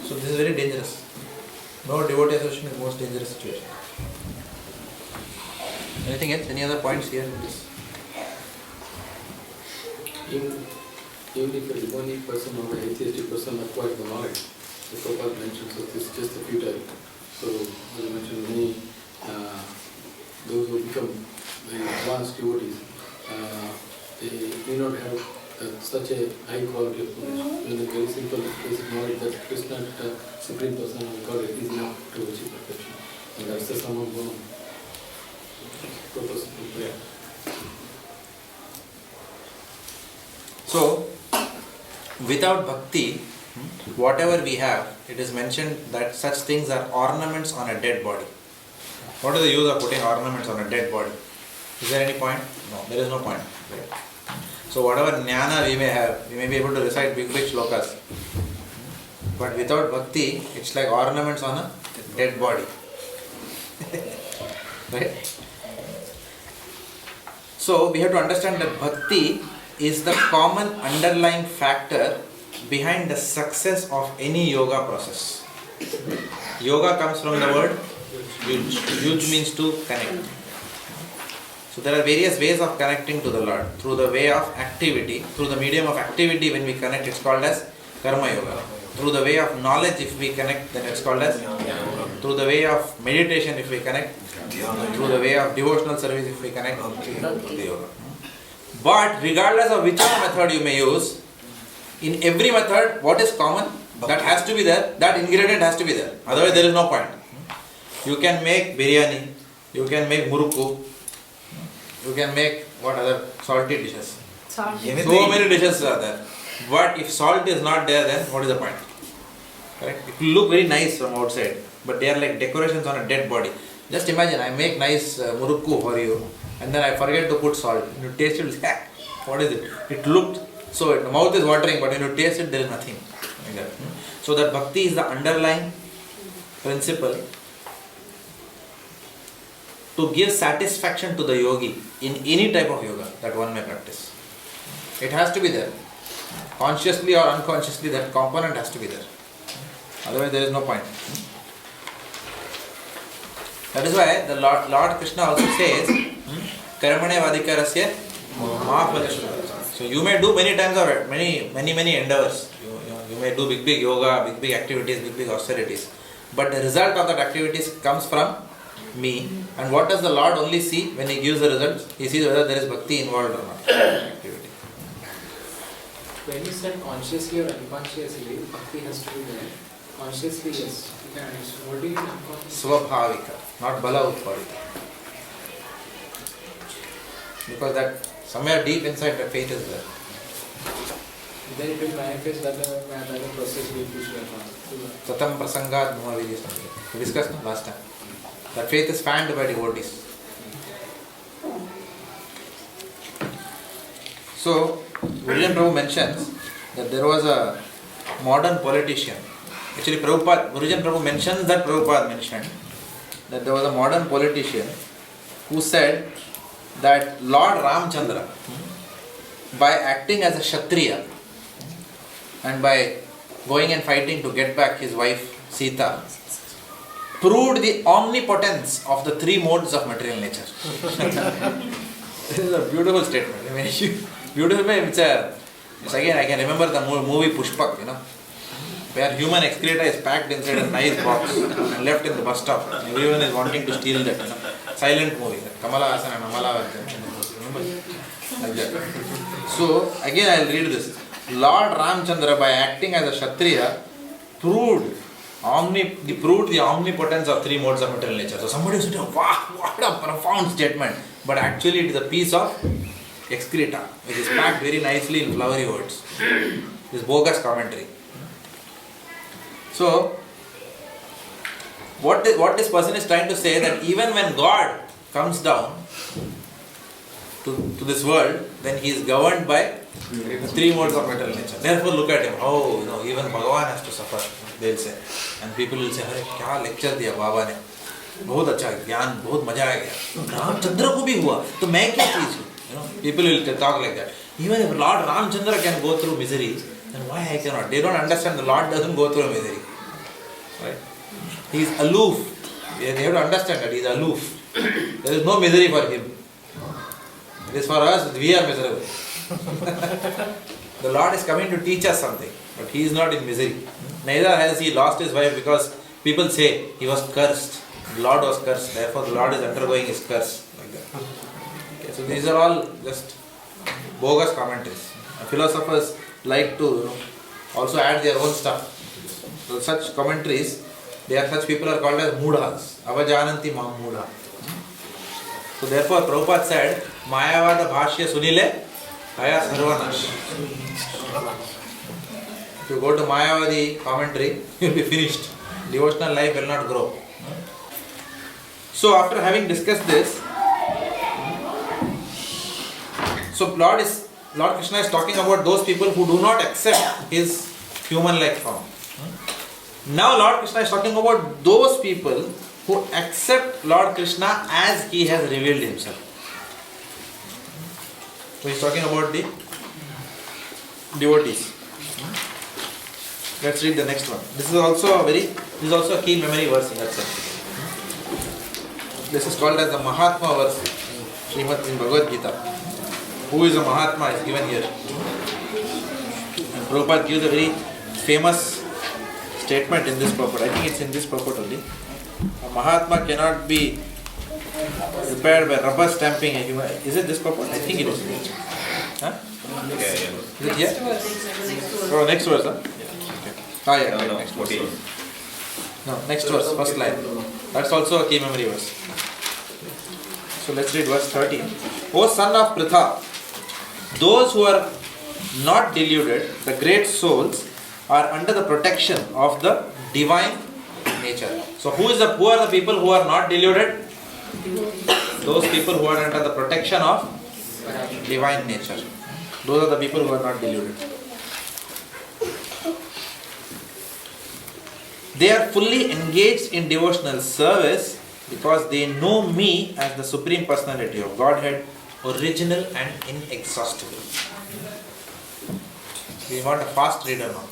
S1: So this is very dangerous. No devotee association is the most dangerous situation. Anything else? Any other points here in this?
S13: Even if a demonic person or an atheistic person acquires the knowledge, the Prabhupada mentions that it's just a futile. So, as I mentioned, many those who become very advanced devotees, they may not have such a high quality of knowledge. When the very simple basic knowledge that Krishna, Supreme Person of God, is enough to achieve perfection. And that's the sum of purpose of prayer.
S1: So, without bhakti, whatever we have, it is mentioned that such things are ornaments on a dead body. What is the use of putting ornaments on a dead body? Is there any point? No, there is no point. So whatever jnana we may have, we may be able to recite big shlokas. But without bhakti, it's like ornaments on a dead body. Right? So we have to understand that bhakti is the common underlying factor behind the success of any yoga process. Yoga comes from the word yuj. Yuj means to connect. So there are various ways of connecting to the Lord. Through the way of activity, through the medium of activity when we connect, it's called as karma yoga. Through the way of knowledge, if we connect, then it's called as yoga. Through the way of meditation, if we connect, through the way of devotional service, if we connect, yoga. But regardless of whichever method you may use, in every method, what is common? That has to be there, that ingredient has to be there. Otherwise there is no point. You can make biryani, you can make murukku, you can make what other salty dishes. So many dishes are there. But if salt is not there, then what is the point? Correct? It will look very nice from outside, but they are like decorations on a dead body. Just imagine, I make nice murukku for you, and then I forget to put salt. When you taste it, what is it? It looked, so the mouth is watering, but when you taste it, there is nothing. Like that. So that bhakti is the underlying principle to give satisfaction to the yogi in any type of yoga that one may practice. It has to be there. Consciously or unconsciously, that component has to be there. Otherwise there is no point. That is why the Lord Krishna also says, Karmane Vadikarasya Mahaphalaśrutah. So you may do many times of many endeavors. You may do big yoga, big activities, big austerities. But the result of that activities comes from me. And what does the Lord only see when He gives the results? He sees whether there is bhakti involved or not. Activity.
S12: When you said consciously or unconsciously, bhakti has to be there. Consciously, yes. What do you mean unconsciously?
S1: Swabhavika, not bala utpadita. Because that somewhere deep inside the faith is there.
S12: Then it will manifest that the process will push you advance.
S1: Tatam prasangat muhaviri something. We discussed last time. That faith is fanned by devotees. So, Vijayan Prabhu mentions that there was a modern politician. Actually, Vijayan Prabhu mentions that Prabhupada mentioned that there was a modern politician who said that Lord Ramchandra, by acting as a Kshatriya and by going and fighting to get back his wife Sita, proved the omnipotence of the three modes of material nature. This is a beautiful statement. I mean, beautiful. It's again, I can remember the movie Pushpak, where human excreta is packed inside a nice box and left in the bus stop. Everyone is wanting to steal that. Silent movie. Kamala Hassan and Amala. Remember? Like that. So, again I will read this. Lord Ramchandra, by acting as a Kshatriya, proved the omnipotence of three modes of material nature. So somebody is saying, wow, what a profound statement. But actually it is a piece of excreta, which is packed very nicely in flowery words. This bogus commentary. So, what this person is trying to say, that even when God comes down to this world, then he is governed by the three modes of material nature. Therefore look at him, even Bhagavan has to suffer, they will say. And people will say, kya lecture diya Baba ne. बहुत अच्छा ज्ञान, बहुत मजा आ गया, रामचंद्र को भी हुआ तो मैं क्या चीज हूँ? You know, people will talk like that. Even if Lord Ramchandra can go through misery, then why I cannot? They don't understand the Lord doesn't go through misery. Right? He is aloof. They have to understand that he is aloof. There is no misery for him. It is for us, we are miserable. The Lord is coming to teach us something, but he is not in misery. Neither has he lost his wife because people say he was cursed. The Lord was cursed, therefore the Lord is undergoing his curse. Like that. Okay, so these are all just bogus commentaries. Philosophers like to also add their own stuff. So such commentaries, such people are called as mudhas. Avajananti mam mudha. So therefore Prabhupada said, Mayavada bhashya sunile aya sarvanash. If you go to Mayavadi commentary, you will be finished. Devotional life will not grow. So after having discussed this, so Lord Krishna is talking about those people who do not accept his human-like form. Now Lord Krishna is talking about those people who accept Lord Krishna as he has revealed himself. So he is talking about the devotees. Let's read the next one. This is also a key memory verse in that sense. This is called as the Mahatma verse in Bhagavad Gita. Who is a Mahatma is given here. And Prabhupada gives a very famous statement in this purport. I think it's in this purport only. A Mahatma cannot be repaired by rubber stamping a human. Is it this purport? I think it is. Huh? Is it here? Oh, next verse, huh? Ah, yeah, okay, next verse. No, next verse, first line. That's also a key memory verse. So let's read verse 13. O son of Pritha, those who are not deluded, the great souls, are under the protection of the divine nature. So who are the people who are not deluded? Those people who are under the protection of divine nature. Those are the people who are not deluded. They are fully engaged in devotional service because they know me as the Supreme Personality of Godhead, original and inexhaustible. We want a fast reader now.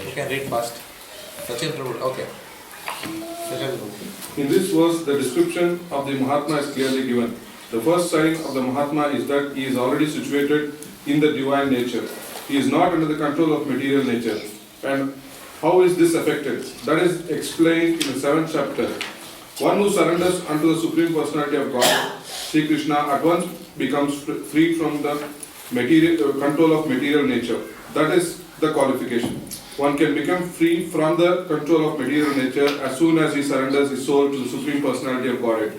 S1: You can read fast. Sachin Prabhu, okay.
S14: In this verse, the description of the Mahatma is clearly given. The first sign of the Mahatma is that he is already situated in the divine nature. He is not under the control of material nature. And how is this affected? That is explained in the 7th chapter. One who surrenders unto the Supreme Personality of God, Sri Krishna, at once becomes freed from the control of material nature. That is the qualification. One can become free from the control of material nature as soon as he surrenders his soul to the Supreme Personality of Godhead.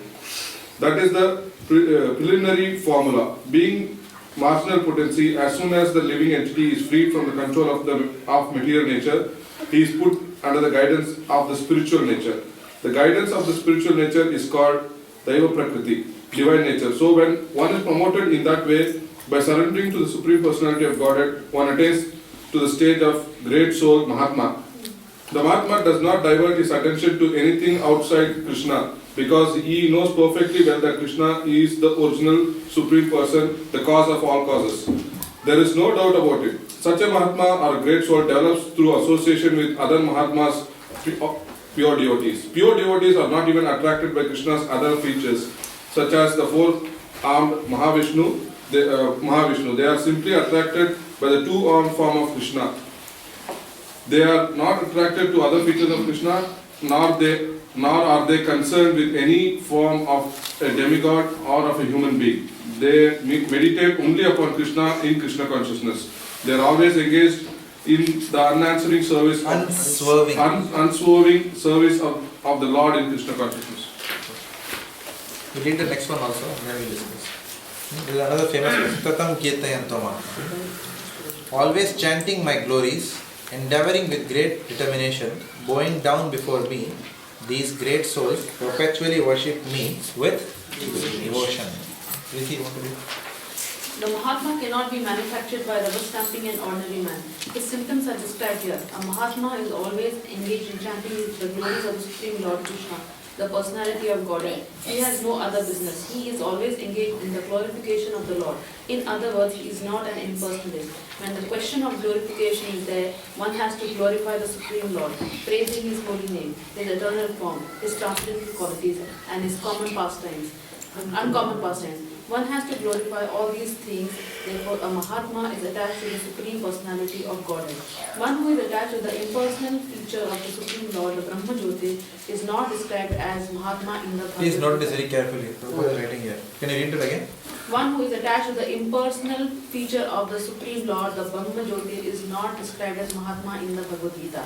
S14: That is the preliminary formula. Being marginal potency, as soon as the living entity is freed from the control of material nature, he is put under the guidance of the spiritual nature. The guidance of the spiritual nature is called Daiva Prakriti, divine nature. So when one is promoted in that way, by surrendering to the Supreme Personality of Godhead, one attains to the stage of great soul Mahatma. The Mahatma does not divert his attention to anything outside Krishna because he knows perfectly well that Krishna is the original Supreme Person, the cause of all causes. There is no doubt about it. Such a Mahatma or a great soul develops through association with other Mahatmas, pure devotees. Pure devotees are not even attracted by Krishna's other features, such as the four-armed Mahavishnu. They are simply attracted by the two-armed form of Krishna. They are not attracted to other features of Krishna, nor are they concerned with any form of a demigod or of a human being. They meditate only upon Krishna in Krishna consciousness. They are always engaged in the unanswering service, unswerving service of the Lord in Krishna consciousness.
S1: We read the next one also and then we discuss. There is another famous Tatam Kirtayantoma. Always chanting my glories, endeavoring with great determination, bowing down before me, these great souls perpetually worship me with devotion. Preeti, you want to read?
S11: The Mahatma cannot be manufactured by rubber stamping an ordinary man. His symptoms are described here. A Mahatma is always engaged in chanting the glories of the Supreme Lord Krishna. the personality of Godhead. He has no other business. He is always engaged in the glorification of the Lord. In other words, he is not an impersonalist. When the question of glorification is there, one has to glorify the Supreme Lord, praising His holy name, His eternal form, His transcendental qualities, and His uncommon pastimes. One has to glorify all these things. Therefore, a Mahatma is attached to the Supreme Personality of Godhead. One who is attached to the impersonal feature of the Supreme Lord, the Brahma Jyoti, is not described as Mahatma in the Bhagavad
S1: Please
S11: Gita.
S1: note this very carefully. Prabhupada is writing here. Can you read it again?
S11: One who is attached to the impersonal feature of the Supreme Lord, the Brahma Jyoti, is not described as Mahatma in the Bhagavad Gita.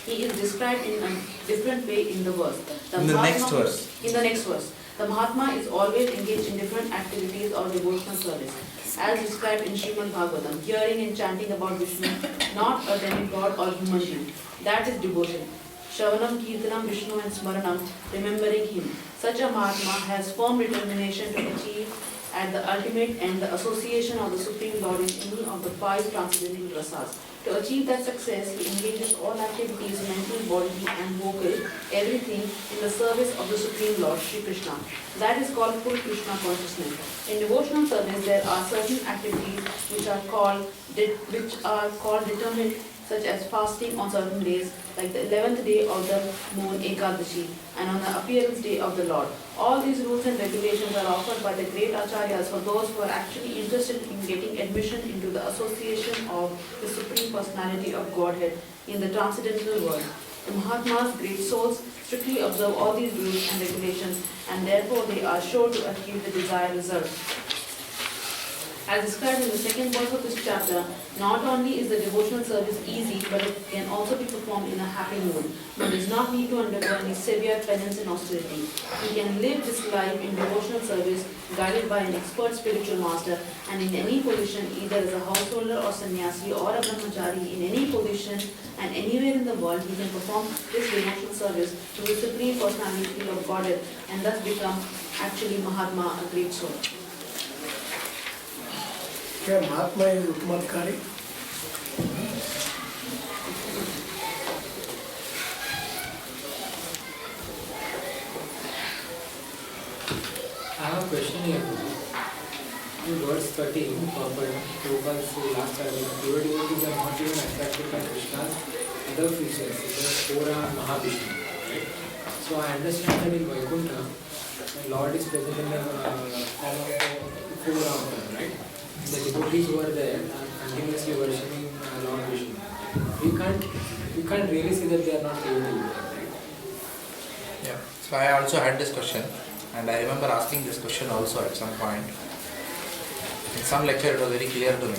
S11: He is described in a different way in the verse.
S1: In the next verse.
S11: In the next verse. The Mahatma is always engaged in different activities or devotional service, as described in Srimad Bhagavatam, hearing and chanting about Vishnu, not a demigod or human being. That is devotion. Shravanam, Kirtanam, Vishnu and Smaranam, remembering him. Such a Mahatma has firm determination to achieve at the ultimate end the association of the Supreme Lord in any of the 5 transcendental rasas. To achieve that success, he engages all activities, mental, bodily and vocal, everything in the service of the Supreme Lord, Sri Krishna. That is called full Krishna consciousness. In devotional service, there are certain activities which are called determined, such as fasting on certain days, like the 11th day of the moon, Ekadashi, and on the appearance day of the Lord. All these rules and regulations are offered by the great acharyas for those who are actually interested in getting admission into the association of the Supreme Personality of Godhead in the transcendental world. The Mahatmas, great souls, strictly observe all these rules and regulations, and therefore they are sure to achieve the desired result. As described in the second verse of this chapter, not only is the devotional service easy, but it can also be performed in a happy mood. One does not need to undergo any severe penance and austerity. He can live this life in devotional service, guided by an expert spiritual master, and in any position, either as a householder or sannyasi or a brahmachari, in any position and anywhere in the world, he can perform this devotional service to the Supreme Personality of Godhead, and thus become actually Mahatma, a great soul.
S8: क्या महात्मा is उत्तमाधिकारी?
S12: I have a question here. In verse 13, Prabhupada's last paragraph, pure devotees are not even attracted by Krishna's other features, such as Pura and Mahavishnu. Right? So I understand that in Vaikuntha, the Lord is present in the form of Pura, right? The devotees who are there are continuously worshipping Lord Vishnu. We can't really say that they are not able to do that, right?
S1: Yeah. So I also had this question, and I remember asking this question also at some point. In some lecture it was very clear to me.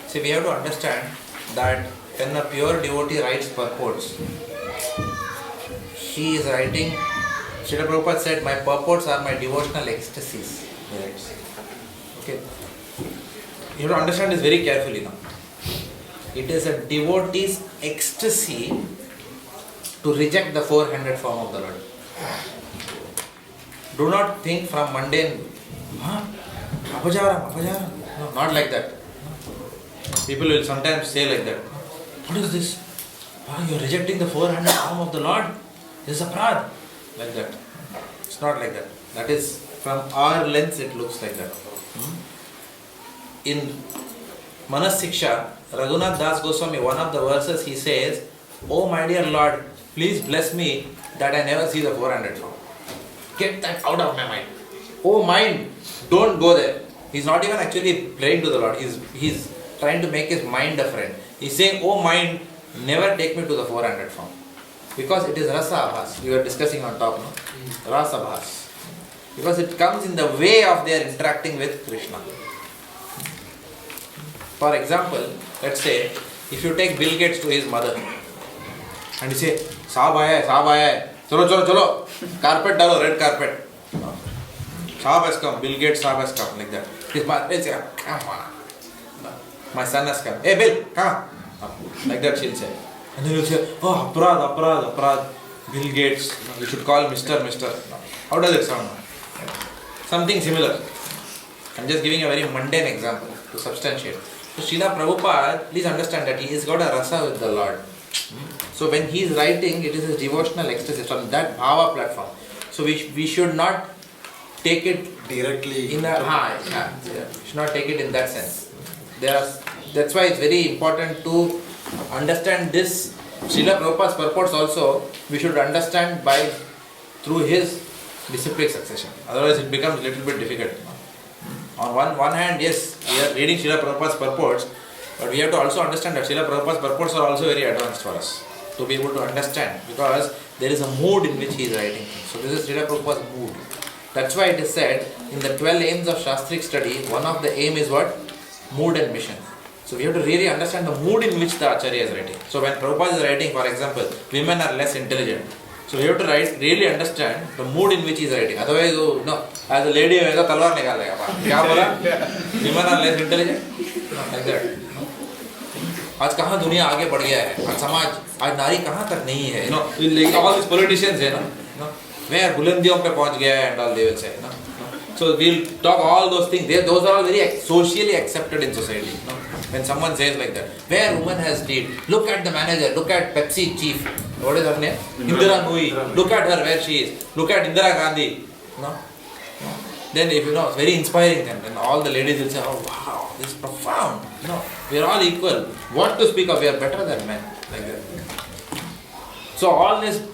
S1: See, we have to understand that when a pure devotee writes purports, he is writing, Srila Prabhupada said, my purports are my devotional ecstasies. He writes. Okay. You have to understand this very carefully now. It is a devotee's ecstasy to reject the four-handed form of the Lord. Do not think from mundane, apajaram. No, not like that. People will sometimes say like that. What is this? You are rejecting the four-handed form of the Lord? This is a prad. Like that. It's not like that. That is, from our lens, it looks like that. In Manas Siksha, Raghunath Das Goswami, one of the verses, he says, "Oh my dear Lord, please bless me that I never see the four-handed form." Get that out of my mind. Oh mind, don't go there. He's not even actually praying to the Lord. He's trying to make his mind a friend. He's saying, "Oh mind, never take me to the four-handed form." Because it is rasa abhas. We were discussing on top, no? Rasa abhas. Because it comes in the way of their interacting with Krishna. For example, let's say, if you take Bill Gates to his mother and you say, "Saab aaya hai, chalo, carpet dalo, red carpet." Saab has come, Bill Gates Saab has come, like that. His mother will say, "Come on, my son has come. Hey Bill, come on." Like that she'll say. And then you'll say, "Oh, Aparad, Bill Gates, you should call Mr. How does it sound? Something similar. I'm just giving a very mundane example to substantiate. So Srila Prabhupada, please understand that he has got a rasa with the Lord. So when he is writing, it is his devotional ecstasy from that bhava platform. So we should not take it
S10: directly
S1: in a we should not take it in that sense. That's why it's very important to understand this. Srila Prabhupada's purports also we should understand through his disciplic succession. Otherwise it becomes a little bit difficult. On one hand, yes, we are reading Srila Prabhupada's purports, but we have to also understand that Srila Prabhupada's purports are also very advanced for us to be able to understand, because there is a mood in which he is writing. So this is Srila Prabhupada's mood. That's why it is said in the 12 aims of Shastric study, one of the aim is what? Mood and mission. So we have to really understand the mood in which the Acharya is writing. So when Prabhupada is writing, for example, women are less intelligent. So we have to really understand the mood in which he is writing. Otherwise, as a lady, talwar nikal dega. Kya bola? Women are less intelligent? Like that. आज कहाँ दुनिया आगे बढ़ गया है, आज समाज, आज नारी कहाँ तक नहीं है, all these politicians है where बुलंदियों पे पहुँच गया है and all they will say, So we'll talk all those things. Those are all very socially accepted in society. When someone says like that, where woman has did, look at the manager, look at Pepsi chief, what is her name? Indira Nooyi. Look at her where she is. Look at Indira Gandhi. Then if it's very inspiring then all the ladies will say, oh wow, this is profound. We are all equal. What to speak of? We are better than men. Like that. So all this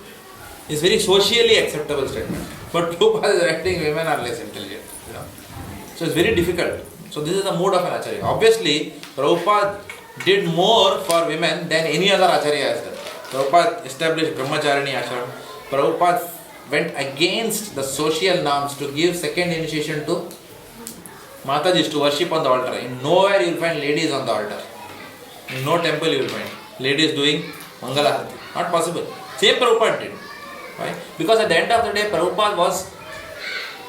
S1: is very socially acceptable statement. But Prabhupada is writing women are less intelligent. So it's very difficult. So this is the mood of an Acharya. Obviously, Prabhupada did more for women than any other Acharya has done. Prabhupada established Brahmacharini ashram. Prabhupada went against the social norms to give second initiation to Matajis to worship on the altar. In nowhere you will find ladies on the altar. In no temple you will find ladies doing Mangala Harati. Not possible. Same Prabhupada did. Why? Because at the end of the day, Prabhupada was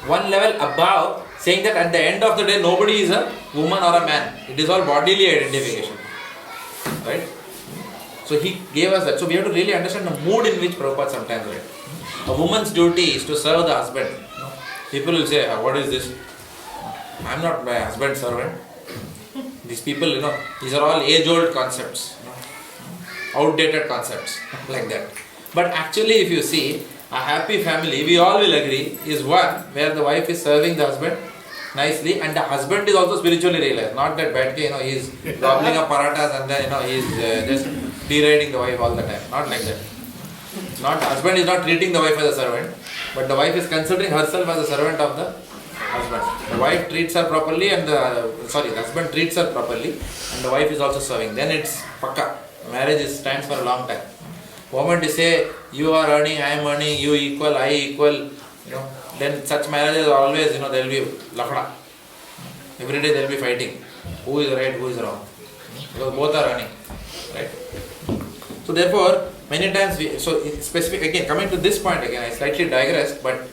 S1: one level above, saying that at the end of the day, nobody is a woman or a man. It is all bodily identification. Right? So he gave us that. So we have to really understand the mood in which Prabhupada sometimes writes. A woman's duty is to serve the husband. People will say, what is this? I am not my husband's servant. These people, these are all age-old concepts. Outdated concepts. Like that. But actually, if you see, a happy family, we all will agree, is one where the wife is serving the husband nicely and the husband is also spiritually realized. Not that bad, he is gobbling up parathas and then, he is just deriding the wife all the time. Not like that. Husband is not treating the wife as a servant, but the wife is considering herself as a servant of the husband. The wife treats her properly and the husband treats her properly and the wife is also serving. Then it's pakka. Marriage stands for a long time. Moment you say, you are earning, I am earning, you equal, I equal, then such marriages always, there will be lafda. Every day there will be fighting. Who is right, who is wrong. Because both are earning. Right? So therefore, many times, coming to this point again, I slightly digressed, but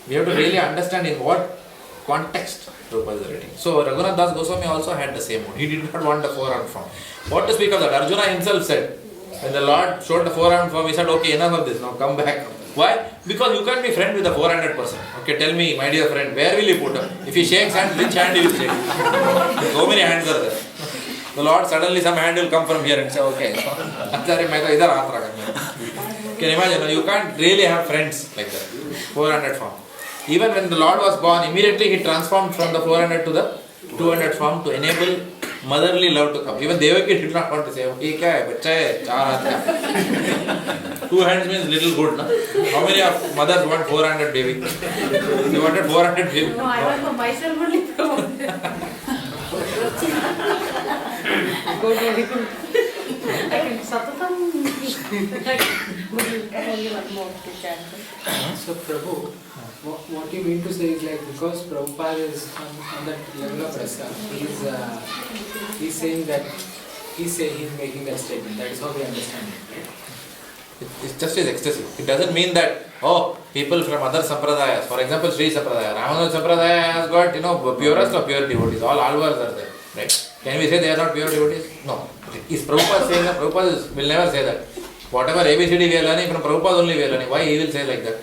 S1: we have to really understand in what context Prabhupada is writing. So Raghunath Das Goswami also had the same mood. He did not want the four-armed form. What to speak of that? Arjuna himself said, when the Lord showed the four-armed form, he said, okay, enough of this, now come back. Why? Because you can't be friend with a 400 person. Okay, tell me, my dear friend, where will you put her? If he shakes hand, which hand he will shake? So many hands are there. The Lord, suddenly some hand will come from here and say, okay, can you imagine? You can't really have friends like that. 400 form. Even when the Lord was born, immediately he transformed from the 400 to the 200 form to enable motherly love to come. Even Devaki did not want to say, okay, kya hai, bacha hai, 2 hands means little good, na? How many of mothers want 400 baby? You wanted 400 baby?
S11: No, I want for myself only. Go to the I can satatam. Only one more to chant.
S12: So Prabhu, what you mean to say is like because Prabhupada is on that level of rasa, he's saying that he's making that statement. That is how we understand it. Right?
S1: It's just as excessive. It doesn't mean that, people from other sampradayas, for example, Sri Sampradaya, Ramanuja Sampradaya has got, purest of pure devotees. All alvars are there. Right? Can we say they are not pure devotees? No. Is Prabhupada saying that? Prabhupada will never say that. Whatever ABCD we are learning, from Prabhupada only we are learning. Why he will say like that?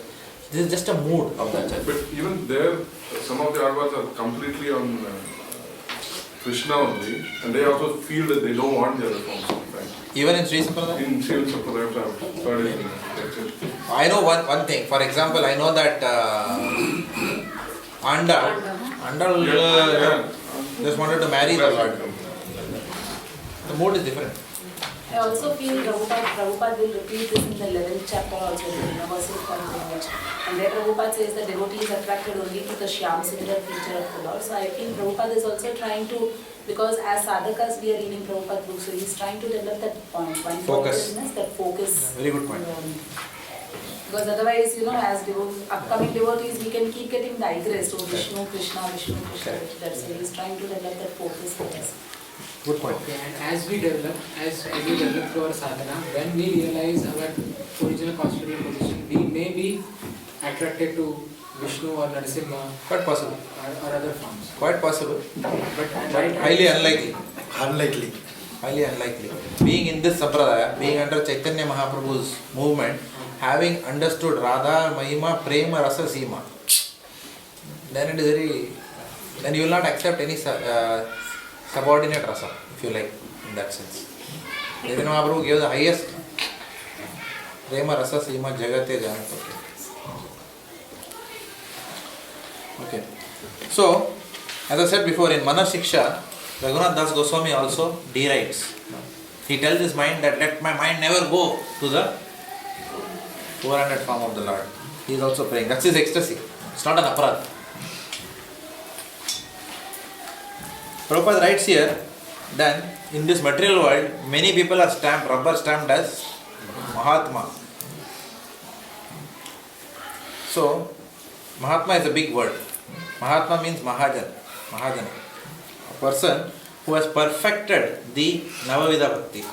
S1: This is just a mood of the Acharya.
S14: But even there, some of the alvars are completely on Krishna only, and they also feel that they don't want the other forms. Right?
S1: Even in Sri Sampradaya?
S14: In Sri Sampradaya, I've heard it in lecture.
S1: I know one thing. For example, I know that Andal just wanted to marry the Lord. The mood is different.
S4: I also feel Prabhupada will repeat this in the 11th chapter also, the universal continuation. And there Prabhupada says the devotee is attracted only to the Shyam Sundar feature of the Lord. So I feel Prabhupada is also trying to, because as sadhakas we are reading Prabhupada books, so he is trying to develop that point.
S1: Focus.
S4: That focus.
S1: Very good point.
S4: Because otherwise, as upcoming devotees, we can keep getting digressed. Oh, Vishnu, Krishna, Vishnu, Krishna. That's why he is trying to develop that focus for us.
S1: Good point.
S12: Okay, and as we develop through our sadhana, when we realize our original constitutional position, we may be attracted to Vishnu or Narasimha.
S1: Quite possible.
S12: Or other forms.
S1: Quite possible.
S12: But
S1: highly unlikely.
S10: Unlikely.
S1: Highly unlikely. Being in this Sampradaya, being under Chaitanya Mahaprabhu's movement, having understood Radha, Mahima, Prema, Rasa, Seema, then it is then you will not accept any subordinate rasa, if you like, in that sense. Chaitanya Mahaprabhu gave the highest Prema, Rasa, Seema, Jagate, Janapati. Okay. So, as I said before, in Mana Shiksha, Raghunath Das Goswami also derides. He tells his mind that let my mind never go to the 400 form of the Lord. He is also praying. That's his ecstasy. It's not an aparad. Prabhupada writes here that in this material world, many people are rubber stamped as Mahatma. So, Mahatma is a big word. Mahatma means Mahajan. A person who has perfected the Navavidha Bhakti,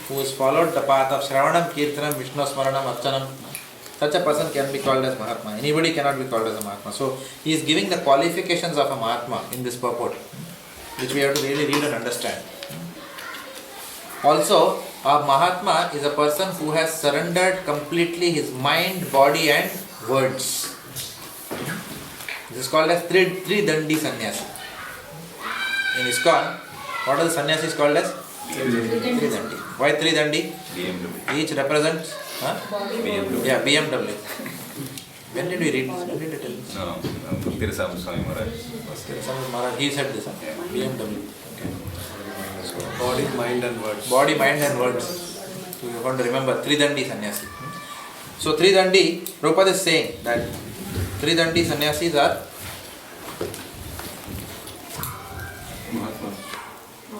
S1: who has followed the path of Shravanam, Kirtanam, Vishnu Smaranam, Archanam. Such a person can be called as Mahatma. Anybody cannot be called as a Mahatma. So, he is giving the qualifications of a Mahatma in this purport, which we have to really read and understand. Also, a Mahatma is a person who has surrendered completely his mind, body and words. This is called as Tridandi Sannyasi. In ISKCON, what are the sannyasis called as? Tridandi. Why Tridandi? BMW. Each represents? BMW. Yeah, BMW. When did we read this? When did it tell us?
S15: No, Tirasam Swami Maharaj.
S1: Tirasam Maharaj, he said this. BMW. Okay.
S10: So, body, mind and words.
S1: Body, mind and words. So you want to remember Tridandi Sannyasi. So Tridandi, Prabhupada is saying that Tridandi Sannyasis are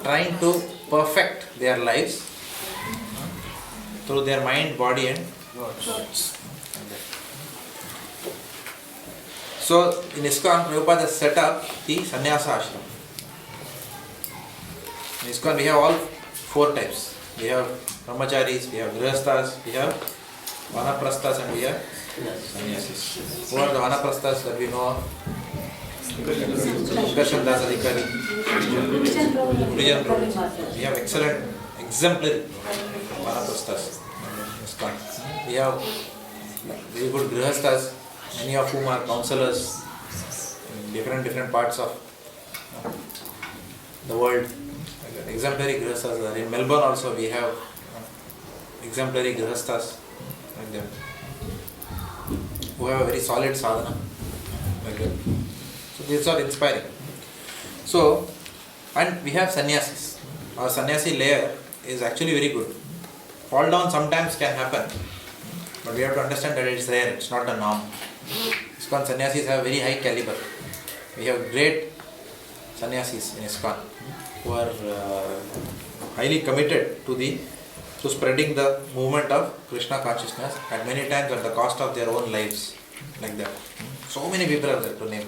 S1: trying to perfect their lives through their mind, body and words. So in ISKCON, Prabhupada has set up the Sannyasa Ashram. In ISKCON we have all 4 types. We have Brahmacharis, we have Grihasthas, we have Vanaprasthas and we have Sannyasis. Who are the Vanaprasthas that we know of? Karshan Das Adhikari, Pudijan Prabhu. We have excellent, exemplary Vanaprasthas. We have very good Grihasthas, many of whom are counselors in different parts of the world. Exemplary Grihasthas are in Melbourne also. We have exemplary Grihasthas like them, who have a very solid sadhana like that. So these are inspiring. So, and we have sannyasis. Our sannyasi layer is actually very good. Fall down sometimes can happen, but we have to understand that it is rare, it's not the norm. ISKCON sannyasis have very high caliber. We have great sannyasis in ISKCON who are highly committed to spreading the movement of Krishna consciousness, at many times at the cost of their own lives, like that. So many people are there to name.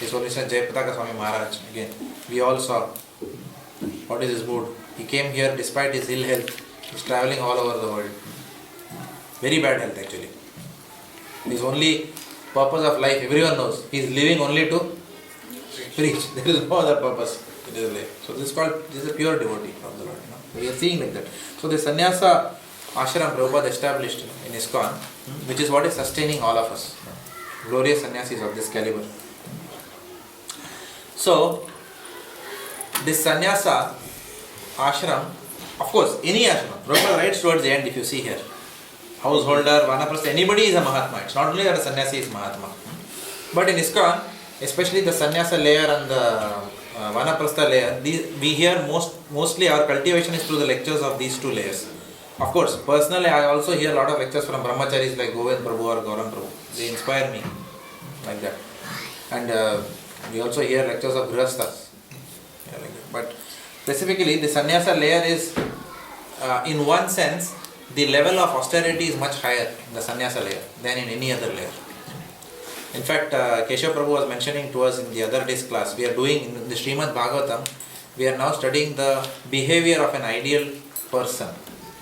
S1: His Holiness Jayapataka Swami Maharaj, again, we all saw what is his mood. He came here despite his ill health. He's travelling all over the world. Very bad health actually. His only purpose of life, everyone knows, he is living only to preach. There is no other purpose in his life. So this is a pure devotee of the Lord. We are seeing like that. So the sannyasa ashram Prabhupada established in ISKCON, which is what is sustaining all of us. Glorious sannyasis of this caliber. So this sannyasa ashram Of course, any ashram. Prabhupada writes towards the end, if you see here. Householder, Vanaprastha, anybody is a Mahatma. It's not only that a sannyasi is Mahatma. But in ISKCON, especially the sannyasa layer and the Vanaprastha layer, we hear mostly our cultivation is through the lectures of these two layers. Of course, personally I also hear a lot of lectures from brahmacharis like Govind Prabhu or Gauram Prabhu. They inspire me like that. And we also hear lectures of grihasthas. Yeah, like that. But specifically the sannyasa layer is, in one sense, the level of austerity is much higher in the sannyasa layer than in any other layer. In fact, Keshav Prabhu was mentioning to us in the other day's class, we are doing in the Srimad Bhagavatam, we are now studying the behavior of an ideal person.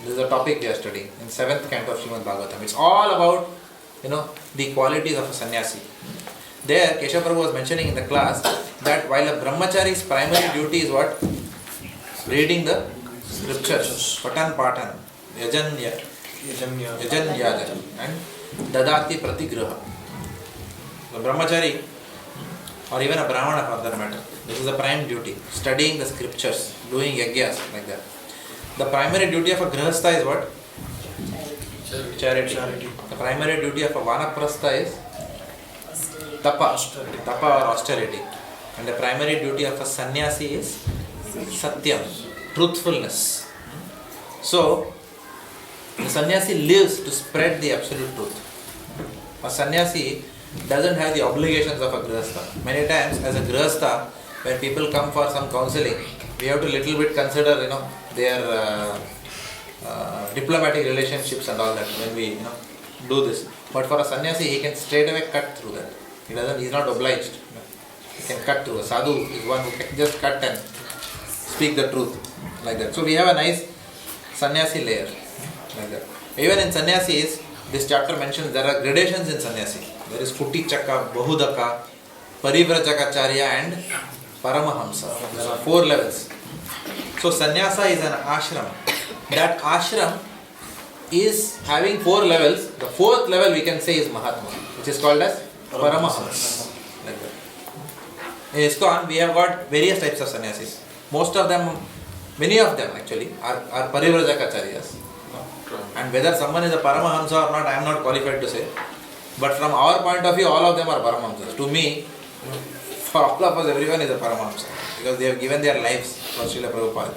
S1: This is a topic we are studying in 7th canto of Srimad Bhagavatam. It's all about, the qualities of a sannyasi. There, Keshav Prabhu was mentioning in the class that while a brahmachari's primary duty is what? Reading the scriptures, patan, yajan yajan, and dadati pratigraha. The brahmachari, or even a brahmana for that matter, this is the prime duty, studying the scriptures, doing yagyas, like that. The primary duty of a grihastha is what? Charity. The primary duty of a vanaprastha is tapa or austerity. And the primary duty of a sannyasi is satyam, truthfulness. So, the sannyasi lives to spread the absolute truth. A sannyasi doesn't have the obligations of a grihastha. Many times, as a grihastha, when people come for some counseling, we have to little bit consider, their diplomatic relationships and all that when we, do this. But for a sannyasi, he can straight away cut through that. He's not obliged. He can cut through. A sadhu is one who can just cut and speak the truth, like that. So we have a nice sannyasi layer, like that. Even in sannyasis, this chapter mentions there are gradations in sannyasi. There is Kuticaka, Bahudaka, Parivrajacharya and Paramahamsa. There are 4 levels. So sannyasa is an ashram. That ashram is having 4 levels. The 4th level we can say is Mahatma, which is called as Paramahamsa. Like that. In ISKCON we have got various types of sannyasis. Most of them, many of them actually, are Parivrajakacharyas. And whether someone is a Paramahamsa or not, I am not qualified to say. But from our point of view, all of them are Paramahamsas. To me, for all of us, everyone is a Paramahamsa. Because they have given their lives for Srila Prabhupada.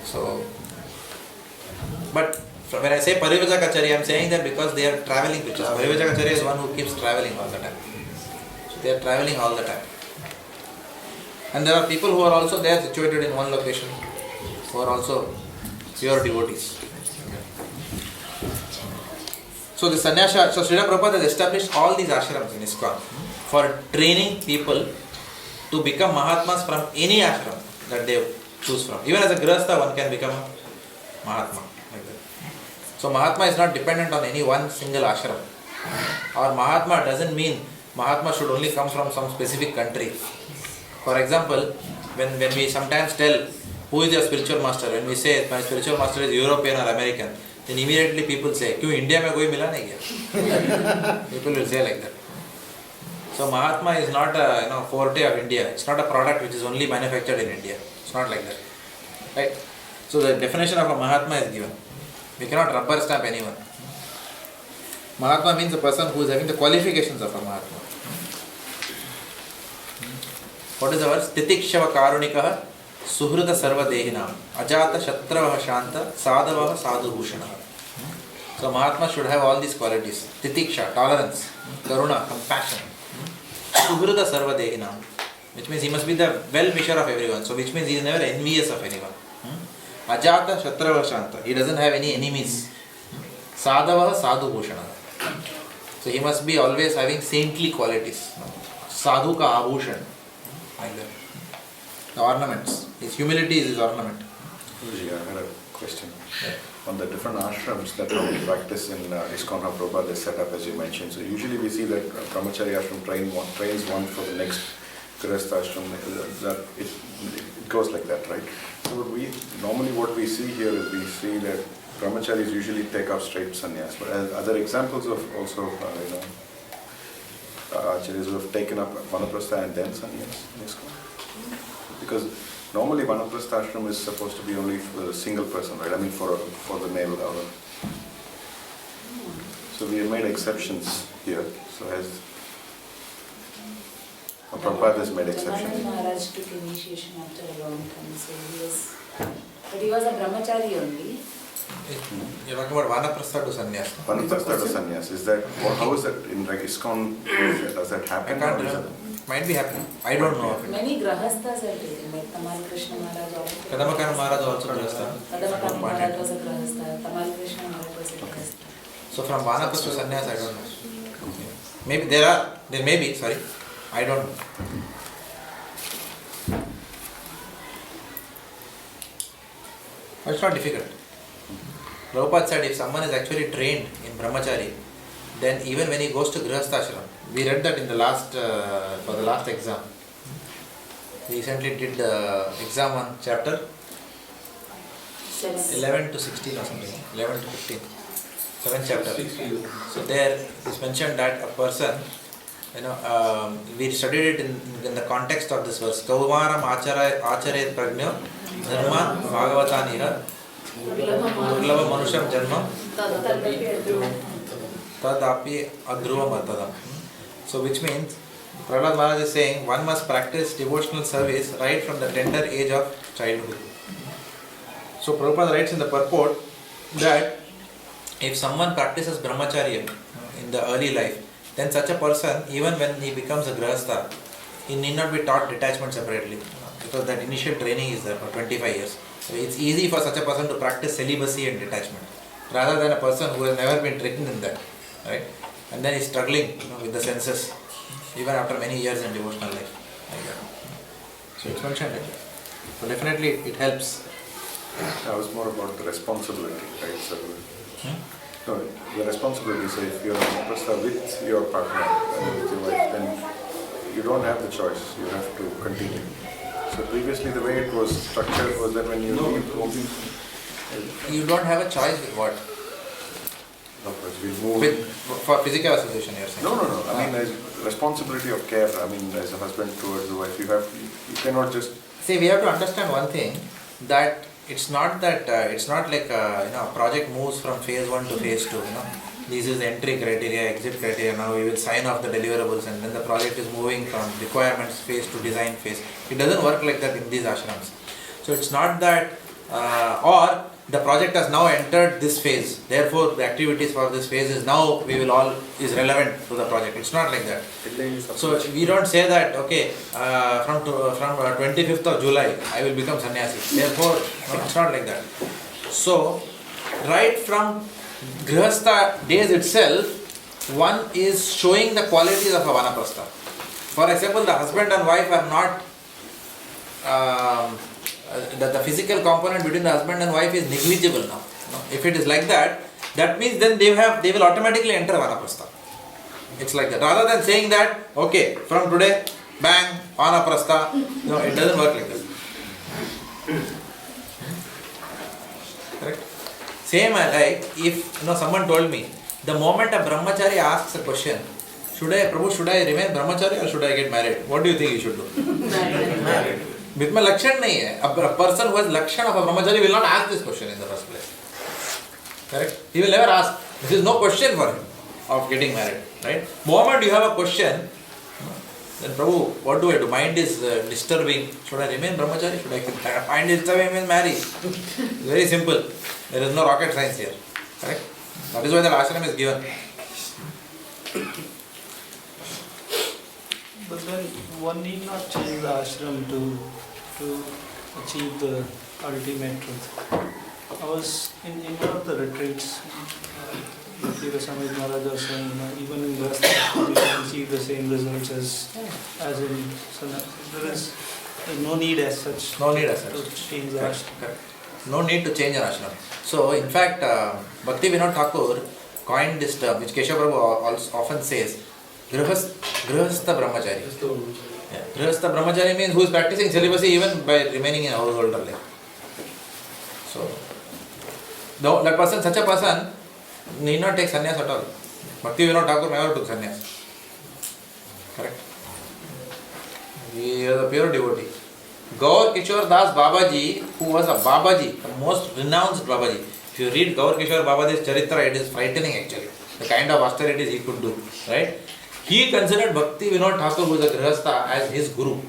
S1: So, but when I say Parivrajacharya, I am saying that because they are traveling preachers. Parivrajacharya is one who keeps traveling all the time. So they are traveling all the time. And there are people who are also there situated in one location, who are also pure devotees. So the sannyasa, so Srila Prabhupada has established all these ashrams in ISKCON for training people to become Mahatmas from any ashram that they choose from. Even as a grihastha, one can become a Mahatma. Like that. So Mahatma is not dependent on any one single ashram. Or Mahatma doesn't mean Mahatma should only come from some specific country. For example, when we sometimes tell who is your spiritual master, when we say my spiritual master is European or American, then immediately people say, "Kyun India mein koi mila nahi kya?" People will say like that. So Mahatma is not a forte of India. It's not a product which is only manufactured in India. It's not like that, right? So the definition of a Mahatma is given. We cannot rubber stamp anyone. Mahatma means a person who is having the qualifications of a Mahatma. What is the word? Titikshava karunikah suhrita sarva dehinam ajata shatravaha shanta sadavaha sadhubhushana. So Mahatma should have all these qualities. Titiksha, tolerance, karuna, compassion. Suhrita sarva dehinam, which means he must be the well-wisher of everyone. So which means he is never envious of anyone. Ajata shatravaha shanta. He doesn't have any enemies. Sadavaha sadhubhushana. So he must be always having saintly qualities. Sadhu ka abhushan. Like that. The ornaments. His humility is his ornament.
S5: Guruji, I had a question. Yeah. On the different ashrams that we practice in ISKCON, how Prabhupada is set up, as you mentioned. So usually we see that Brahmachari ashram trains one for the next Grihastha ashram. That it goes like that, right? So normally what we see here is we see that Brahmacharis usually take up straight sannyas. But are there examples of also, acharyas who have taken up Vanaprastha and then sannyas in ISKCON? Because Normally, Vanaprastha ashram is supposed to be only for a single person, right? I mean, for the male. So we have made exceptions here. So as Prabhupada has made exceptions.
S4: Ramananda Maharaj took initiation after a long time, so he was a brahmachari only.
S1: You're talking about Vanaprastha to sannyas.
S5: Vanaprastha to sannyas, is that, how is that in like ISKCON, does that happen?
S1: I can't remember. Might be happening. I don't know of it.
S4: Many grahasthas are taken, like Tamal Krishna Maharaj also.
S1: Kadamakana Maharaj also grahastha.
S4: Kadamakana Maharaj was a grahastha. Tamal Krishna Maharaj was a grahastha.
S1: So from Vanaprastha to sannyas, I don't know. Maybe there may be, sorry. I don't know. But it's not difficult. Prabhupada said if someone is actually trained in brahmachari, then even when he goes to grihastha ashram, we read that in the last, for the last exam. We recently did exam on chapter 11 to 16 or something, 11 to 15, 7th chapter. So there is mentioned that a person, we studied it in the context of this verse. Kaumaram acharet prajna dharma bhagavataniha durlava manusham janma tadapi adhruva matadam. So which means Prahlad Maharaj is saying one must practice devotional service right from the tender age of childhood. So Prabhupada writes in the purport that if someone practices brahmacharya in the early life, then such a person, even when he becomes a grihastha, he need not be taught detachment separately, because that initial training is there for 25 years. So it's easy for such a person to practice celibacy and detachment, rather than a person who has never been trained in that, right? And then he's struggling with the senses, even after many years in devotional life. Like that. So it's mentioned like that. So definitely it helps.
S5: That was more about the responsibility, right? So, no, the responsibility, so if you're Vanaprastha with your partner and with your wife, then you don't have the choice, you have to continue. So previously the way it was structured was that when you leave home,
S1: you don't have a choice with what?
S5: No, we move.
S1: With, for physical association, you're saying?
S5: No. I mean, there's responsibility of care. I mean, as a husband towards the wife, you cannot just.
S1: See, we have to understand one thing, that it's not like a project moves from phase 1 to phase 2. This is the entry criteria, exit criteria. Now we will sign off the deliverables, and then the project is moving from requirements phase to design phase. It doesn't work like that in these ashrams. So it's not that, or the project has now entered this phase, therefore the activities for this phase is now is relevant to the project. It's not like that. So we don't say that, okay, from 25th of July I will become sannyasi. Therefore, no, it's not like that. So right from grihastha days itself, one is showing the qualities of a vanaprastha. For example, the husband and wife are not the physical component between the husband and wife is negligible now. If it is like that, that means then they will automatically enter vanaprastha. It's like that. Rather than saying that, okay, from today, bang, vanaprastha, it doesn't work like that. Correct? Same like if someone told me, the moment a brahmachari asks a question, should I remain brahmachari or should I get married? What do you think you should do? Married. With lakshan nahi hai. A person who has lakshan of a brahmachari will not ask this question in the first place. Correct? He will never ask. This is no question for him of getting married. Right? Moment you have a question, then Prabhu, what do I do? Mind is disturbing. Should I remain brahmachari? Should I get married? Mind is disturbing means marry. Very simple. There is no rocket science here. Correct? That is why the ashram is given.
S6: But then one need not change the ashram to achieve the ultimate truth. I was in one of the retreats, Bhakti Rasamrita Maharaj was saying, even in Grihastha we can achieve the same results as in Sannyasa. There is no need as such.
S1: No need as such.
S6: To change the ashram.
S1: Correct. No need to change an ashram. So in fact, Bhakti Vinod Thakur coined this term, which Keshav Prabhu often says, Grihastha Brahmachari. Yeah. Grihastha Brahmachari means who is practicing celibacy even by remaining in householder life. So, such a person need not take sannyas at all. Bhakti Vinod Thakur never took sannyas. Correct? He is a pure devotee. Gaur Kishore Das Babaji, who was a Babaji, the most renounced Babaji. If you read Gaur Kishore Babaji's Charitra, it is frightening actually. The kind of austerities he could do, right? He considered Bhakti Vinod Thakur, who is a Grihastha, as his guru.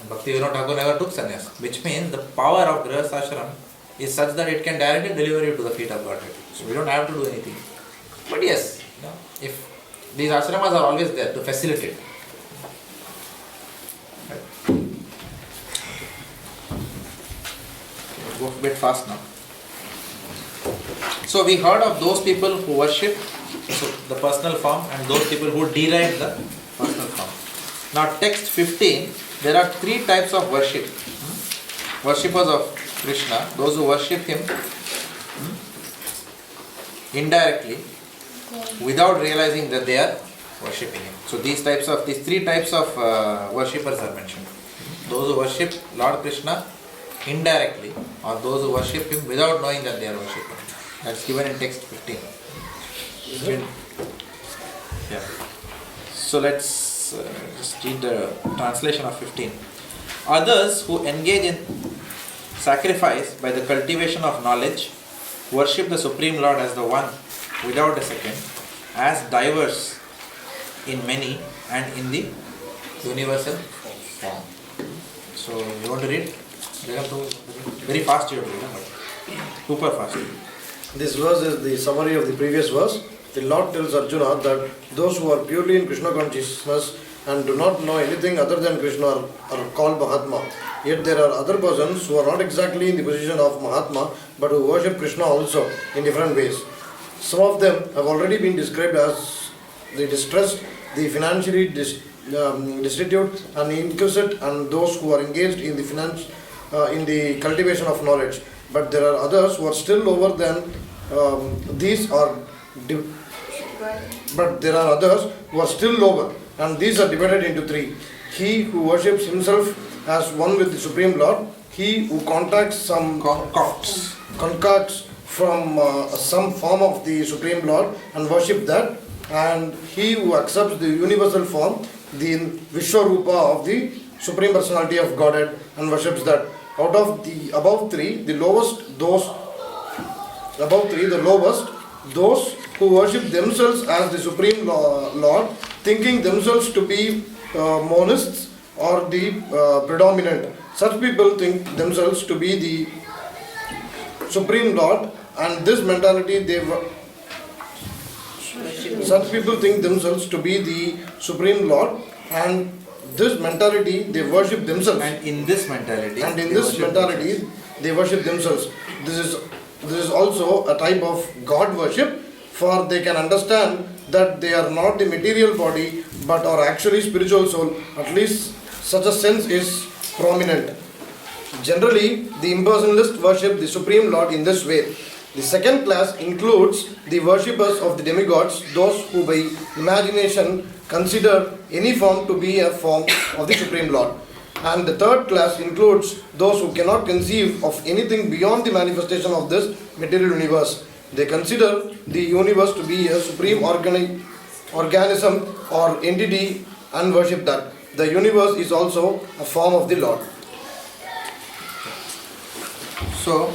S1: Bhakti Vinod Thakur never took sannyas, which means the power of Grihastha ashram is such that it can directly deliver you to the feet of Godhead. So we don't have to do anything. But yes, if these ashramas are always there to facilitate. Go a bit fast now. So we heard of those people who worship the personal form and those people who derive the personal form. Now text 15, there are three types of worship. Worshippers of Krishna, those who worship him indirectly without realizing that they are worshipping him. So these three types of worshippers are mentioned. Those who worship Lord Krishna indirectly, or those who worship him without knowing that they are worshipping. That's given in text 15. Yeah. So let's just read the translation of 15. Others who engage in sacrifice by the cultivation of knowledge worship the Supreme Lord as the one without a second, as diverse in many and in the universal form. So you want to read? Very fast you have to read, but super fast.
S10: This verse is the summary of the previous verse. The Lord tells Arjuna that those who are purely in Krishna consciousness and do not know anything other than Krishna are called Mahatma. Yet there are other persons who are not exactly in the position of Mahatma but who worship Krishna also in different ways. Some of them have already been described as the distressed, the financially destitute and inquisitive, and those who are engaged in the cultivation of knowledge. But there are others who are still lower than these are. But there are others who are still lower, and these are divided into three. He who worships himself as one with the Supreme Lord, he who concocts from some form of the Supreme Lord and worship that, and he who accepts the universal form, the Vishwarupa of the Supreme Personality of Godhead, and worships that. Out of the above three, the lowest, those who worship themselves as the Supreme Lord, thinking themselves to be monists or the predominant. Such people think themselves to be the Supreme Lord, and this mentality such people think themselves to be the Supreme Lord, and this mentality they worship themselves. And in this mentality they worship themselves. This is also a type of God worship, for they can understand that they are not the material body but are actually spiritual soul. At least such a sense is prominent. Generally, the impersonalists worship the Supreme Lord in this way. The second class includes the worshippers of the demigods, those who by imagination consider any form to be a form of the Supreme Lord. And the third class includes those who cannot conceive of anything beyond the manifestation of this material universe. They consider the universe to be a supreme organism or entity and worship that. The universe is also a form of the Lord.
S1: So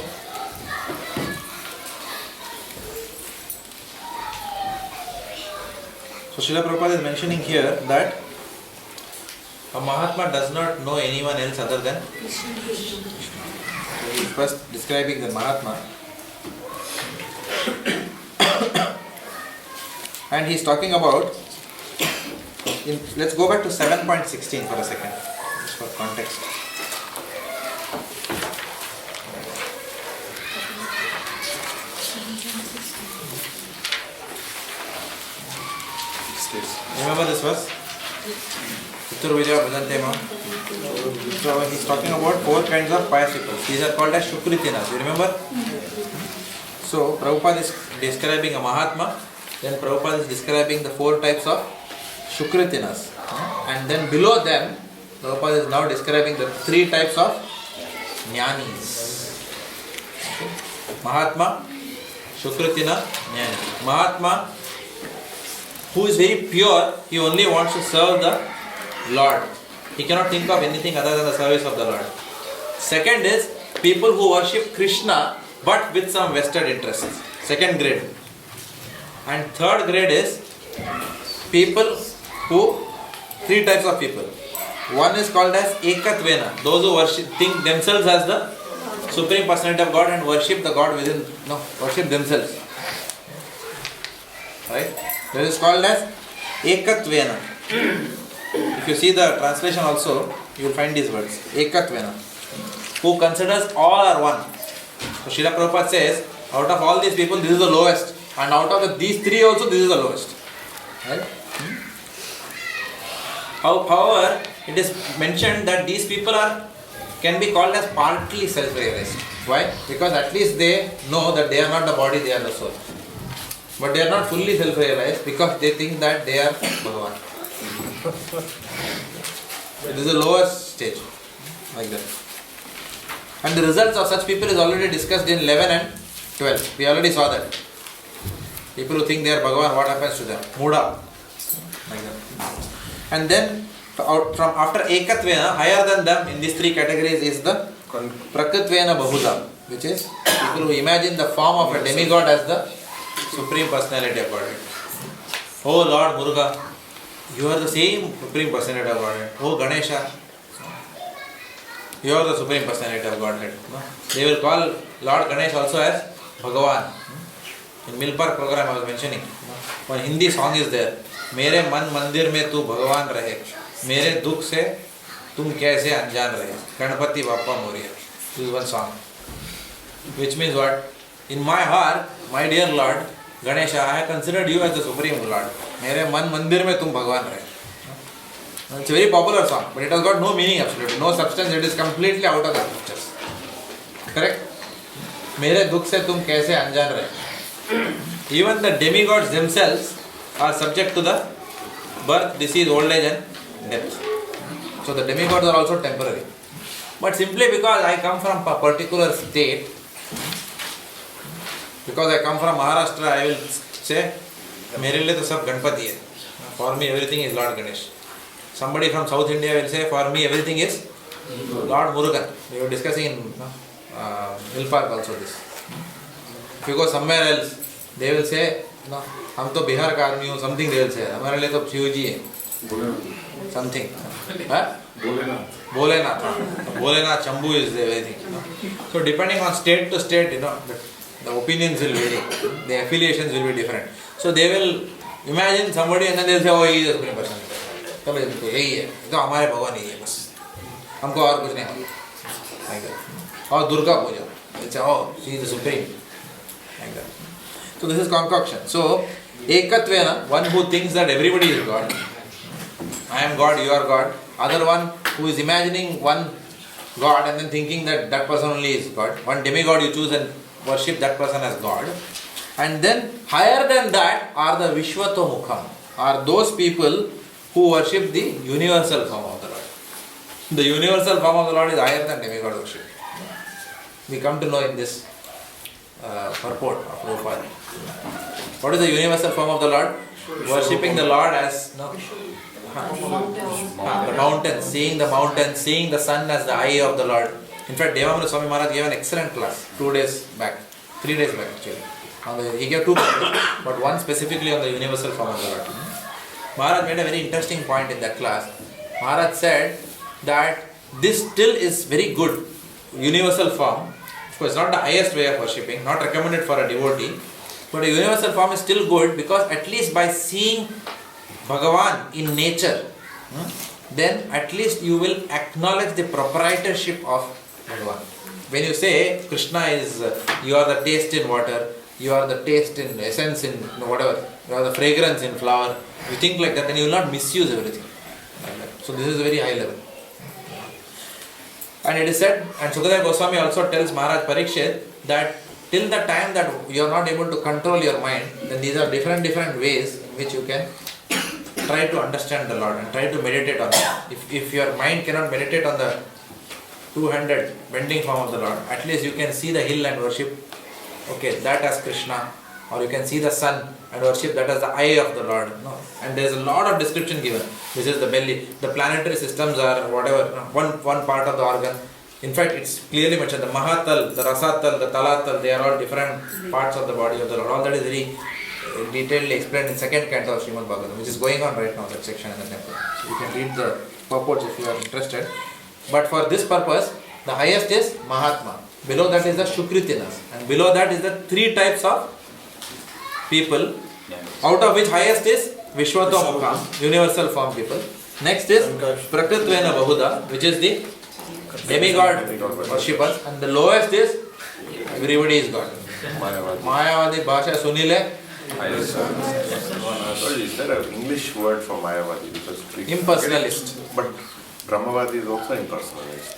S1: Srila Prabhupada is mentioning here that a Mahatma does not know anyone else other than Krishna. So he is first describing the Mahatma. And he is talking about, let's go back to 7.16 for a second, just for context. Remember this verse? Piturvija Bhajante Ma. So he's talking about 4 kinds of pious people. These are called as Shukritinas. You remember? So Prabhupada is describing a Mahatma. Then Prabhupada is describing the 4 types of Shukritinas. And then below them, Prabhupada is now describing the 3 types of Jnanis. Okay. Mahatma, Shukritina, Jnani. Mahatma, who is very pure, he only wants to serve the Lord. He cannot think of anything other than the service of the Lord. Second is people who worship Krishna but with some vested interests. Second grade. And third grade is people who, three types of people. One is called as Ekatvena, those who think themselves as the Supreme Personality of God and worship the God within, worship themselves. Right? This is called as Ekatvena. If you see the translation also, you will find these words. Ekatvena. Who considers all are one. So Srila Prabhupada says, out of all these people, this is the lowest. And out of these three also, this is the lowest. Right? However, it is mentioned that these people can be called as partly self-realized. Why? Because at least they know that they are not the body, they are the soul. But they are not fully self-realized because they think that they are Bhagavan. This is the lowest stage. Like that. And the results of such people is already discussed in 11 and 12. We already saw that. People who think they are Bhagavan, what happens to them? Muda. Like that. And then from after Ekatvena, higher than them in these three categories is the Prakratvena Bahuda, which is people who imagine the form of a demigod as the Supreme Personality of Godhead. Oh Lord Muruga, you are the same Supreme Personality of Godhead. Oh Ganesha, you are the Supreme Personality of Godhead. They will call Lord Ganesh also as Bhagavan. In Milpark program I was mentioning, one Hindi song is there. मेरे मन मंदिर में तू भगवान रहे, मेरे दुख से तुम कैसे अनजान रहे, Ganpati Bappa Moriya. This is one song. Which means what? In my heart, my dear Lord Ganesha, I have considered you as the Supreme Lord. मेरे मन मंदिर में तुम भगवान रहे. It's a very popular song, but it has got no meaning absolutely, no substance. It is completely out of the scriptures. Correct? मेरे दुख से तुम कैसे अनजान रहे. Even the demigods themselves are subject to the birth, disease, old age and death. So the demigods are also temporary. But simply because I come from a particular state, because I come from Maharashtra, I will say, मेरे लिए तो सब गणपति है. For me everything is Lord Ganesh. Somebody from South India will say, for me everything is Lord Murugan. We were discussing in Milpark also this. If you go somewhere else, they will say, no, हम तो बिहार का आदमी हूँ, something they will say. हमारे लिए तो शिव जी है. Something. Bholenath, Chambu is everything. So depending on state to state, the opinions will vary. The affiliations will be different. So they will imagine somebody and then they will say, oh, he is the Supreme Person. चलो इनको यही है, तो हमारे भगवान ही है बस, हमको और कुछ नहीं मालूम. और Durga Puja, it's oh, she is the Supreme. Like that. So this is concoction. So Ekatvena, one who thinks that everybody is God. I am God, you are God. Other one who is imagining one God and then thinking that that person only is God. One demigod you choose and worship that person as God. And then higher than that are the Vishwatomukham, are those people who worship the universal form of the Lord. The universal form of the Lord is higher than demigod worship. We come to know in this purport of Prabhupada. What is the universal form of the Lord? Worshipping the Lord as the mountains, seeing the sun as the eye of the Lord. In fact, Devamrita Swami Maharaj gave an excellent class 3 days back actually. He gave 2 classes, but one specifically on the universal form of the Lord. Maharaj made a very interesting point in that class. Maharaj said that this still is very good universal form. Of course, not the highest way of worshipping, not recommended for a devotee, but a universal form is still good because at least by seeing Bhagavan in nature, then at least you will acknowledge the proprietorship of Bhagavan. When you say Krishna is, you are the taste in water, you are the taste in essence in whatever, you are the fragrance in flower, you think like that, then you will not misuse everything. So this is a very high level. And it is said, and Sukadeva Goswami also tells Maharaj Parikshit that till the time that you are not able to control your mind, then these are different ways in which you can try to understand the Lord and try to meditate on it. If your mind cannot meditate on the two-handed bending form of the Lord, at least you can see the hill and worship, okay, that as Krishna, or you can see the sun and worship that as the eye of the Lord. No? And there is a lot of description given. This is the belly. The planetary systems are whatever, one part of the organ. In fact, it's clearly mentioned the Mahatal, the Rasatal, the Talatal, they are all different parts of the body of the Lord. All that is very detailedly explained in second canto of Srimad Bhagavatam, which is going on right now, that section in the temple. So you can read the purports if you are interested. But for this purpose, the highest is Mahatma. Below that is the Shukritinas. And below that is the three types of people, out of which highest is Vishwatomukha, universal form people. Next is Prakritvena Bahuda, which is the demigod worshippers. And the lowest is everybody is God. Mayavadi Bhasha Sunile.
S5: Is there an English word for Mayavadi? Because
S1: impersonalist.
S5: But Brahmavadi is also impersonalist.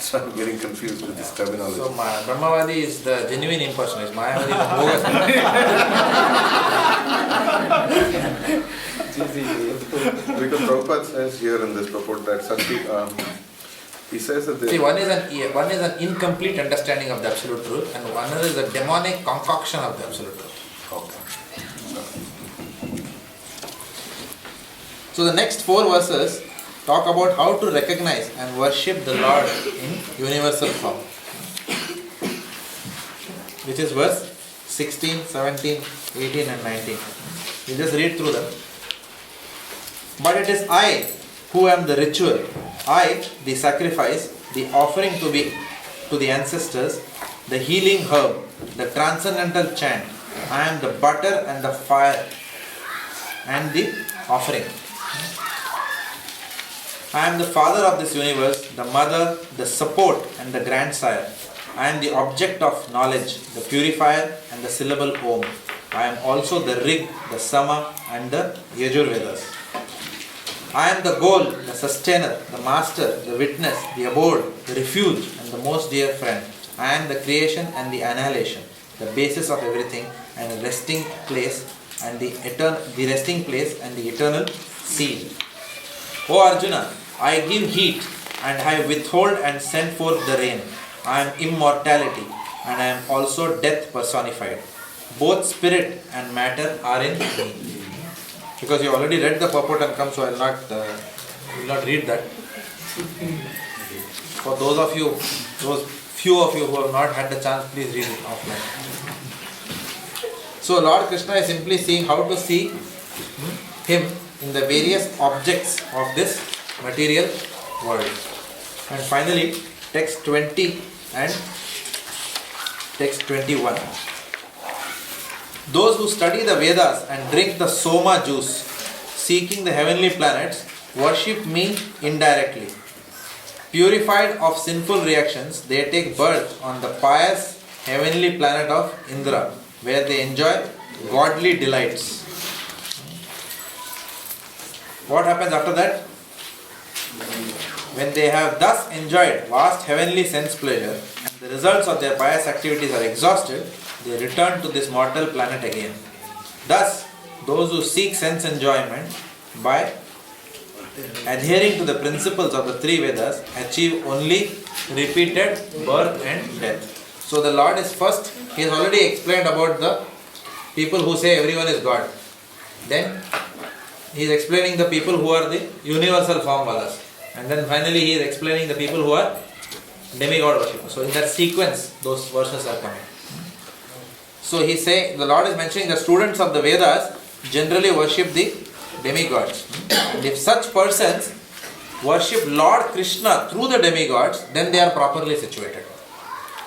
S5: So I'm getting confused with this terminology.
S1: So Brahmavadi is the genuine impersonalist. Mayavadi is the bogus.
S5: Because Prabhupada says here in this purport that Sakti, he says that
S1: see, one is an incomplete understanding of the absolute truth, and another is a demonic concoction of the absolute truth.
S5: Okay.
S1: So the next 4 verses talk about how to recognize and worship the Lord in universal form, which is verse 16, 17, 18 and 19. You just read through them. But it is I who am the ritual, I the sacrifice, the offering to the ancestors, the healing herb, the transcendental chant. I am the butter and the fire and the offering. I am the father of this universe, the mother, the support and the grandsire. I am the object of knowledge, the purifier and the syllable Om. I am also the Rig, the Sama and the Yajurvedas. I am the goal, the sustainer, the master, the witness, the abode, the refuge and the most dear friend. I am the creation and the annihilation, the basis of everything and the resting place and the resting place and the eternal seed. O Arjuna, I give heat and I withhold and send forth the rain. I am immortality and I am also death personified. Both spirit and matter are in me. Because you already read the purport and come, so I will not read that. For those few of you who have not had the chance, please read it offline. So Lord Krishna is simply seeing how to see Him in the various objects of this material world. And finally, text 20 and text 21. Those who study the Vedas and drink the Soma juice, seeking the heavenly planets, worship me indirectly. Purified of sinful reactions, they take birth on the pious heavenly planet of Indra, where they enjoy godly delights. What happens after that? When they have thus enjoyed vast heavenly sense pleasure and the results of their pious activities are exhausted, they return to this mortal planet again. Thus, those who seek sense enjoyment by adhering to the principles of the 3 Vedas achieve only repeated birth and death. So the Lord is first, He has already explained about the people who say everyone is God. Then He is explaining the people who are the universal form valas. And then finally He is explaining the people who are demigod worshippers. So in that sequence, those verses are coming. So the Lord is mentioning the students of the Vedas generally worship the demigods. And if such persons worship Lord Krishna through the demigods, then they are properly situated.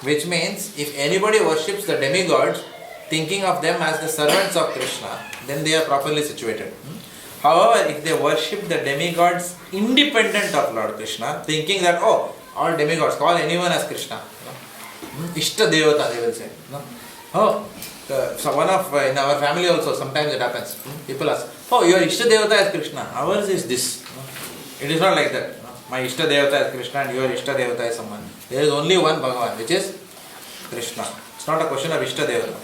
S1: Which means if anybody worships the demigods, thinking of them as the servants of Krishna, then they are properly situated. However, if they worship the demigods independent of Lord Krishna, thinking that, all demigods, call anyone as Krishna. Ishta Devata, they will say. So one of, in our family also, sometimes it happens. People ask, your Ishta Devata is Krishna, ours is this. It is not like that. My Ishta Devata is Krishna and your Ishta Devata is someone. There is only one Bhagavan, which is Krishna. It's not a question of Ishta Devata.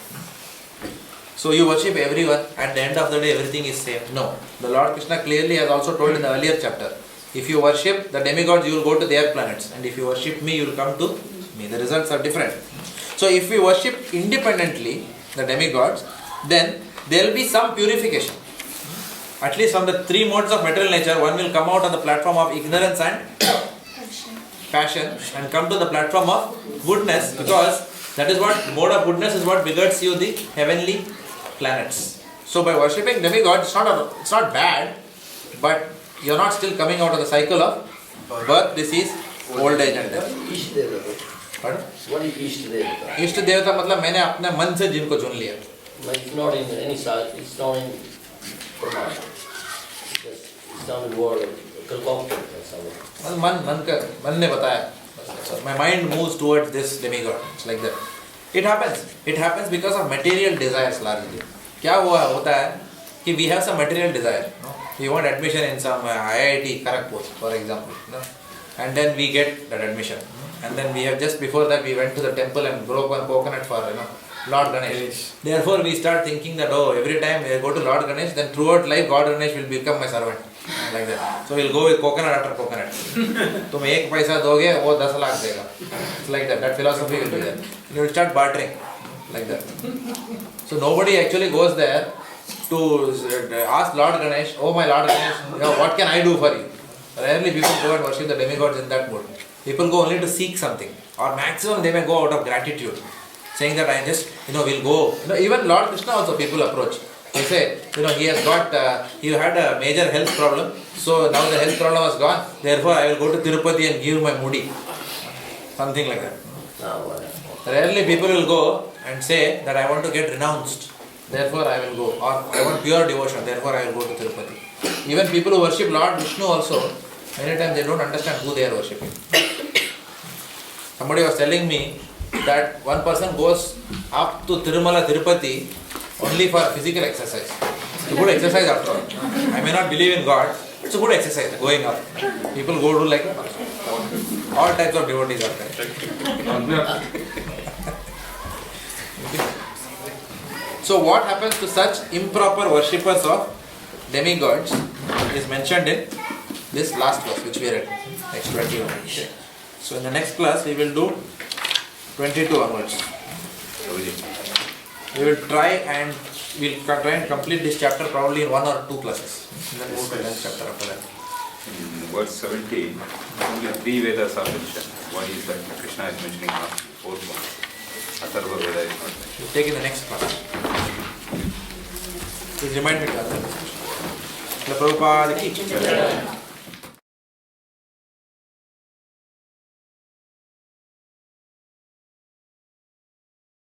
S1: So you worship everyone, at the end of the day everything is same. No. The Lord Krishna clearly has also told in the earlier chapter, if you worship the demigods, you will go to their planets, and if you worship me, you will come to me. The results are different. So if we worship independently, the demigods, then there will be some purification. At least from the three modes of material nature, one will come out on the platform of ignorance and passion and come to the platform of goodness, because that is what mode of goodness is what begets you the heavenly planets. So by worshipping demigods, it's not bad, but you're not still coming out of the cycle of birth, disease, old age and death. Pardon?
S16: What is Ishta Devata?
S1: इष्ट देवता मतलब मैंने अपने मन से जिनको चुन लिया.
S16: It's not in any side, it's not in Pramana. It's not in word, concocted by someone.
S1: मन ने बताया. So my mind moves towards this demigod. It's like that. It happens because of material desires largely. क्या होता है कि we have some material desire. No? We want admission in some IIT Kharagpur, for example. No? And then we get that admission. And then we have just before that we went to the temple and broke one coconut for Lord Ganesh. Therefore we start thinking that every time we go to Lord Ganesh, then throughout life God Ganesh will become my servant. Like that. So we'll go with coconut after coconut. तुम एक पैसा दोगे वो 10 लाख देगा. It's like that. That philosophy will be there. You will start bartering like that. So nobody actually goes there to ask Lord Ganesh, oh my Lord Ganesh, what can I do for you? Rarely people go and worship the demigods in that mood. People go only to seek something, or maximum they may go out of gratitude, saying that I just, will go. Even Lord Krishna also people approach. They say, he has got, he had a major health problem, so now the health problem was gone, therefore I will go to Tirupati and give my mudi. Something like that. Rarely people will go and say that I want to get renounced, therefore I will go, or I want pure devotion, therefore I will go to Tirupati. Even people who worship Lord Vishnu also, many times they don't understand who they are worshipping. Somebody was telling me that one person goes up to Tirumala Tirupati only for physical exercise. It's a good exercise after all. I may not believe in God, it's a good exercise going up. People go to like all types of devotees are there. So what happens to such improper worshippers of demigods is mentioned in this last verse which we read, next 21. So in the next class we will do 22 onwards. We will try and complete this chapter probably in 1 or 2 classes. Then move to the next chapter after that.
S15: In verse 17, only 3 Vedas are mentioned. One is that Krishna is mentioning the 4th one. Atharva Veda is not mentioned.
S1: We'll take in the next class. Please remind me to answer this question. The Prabhupada ki.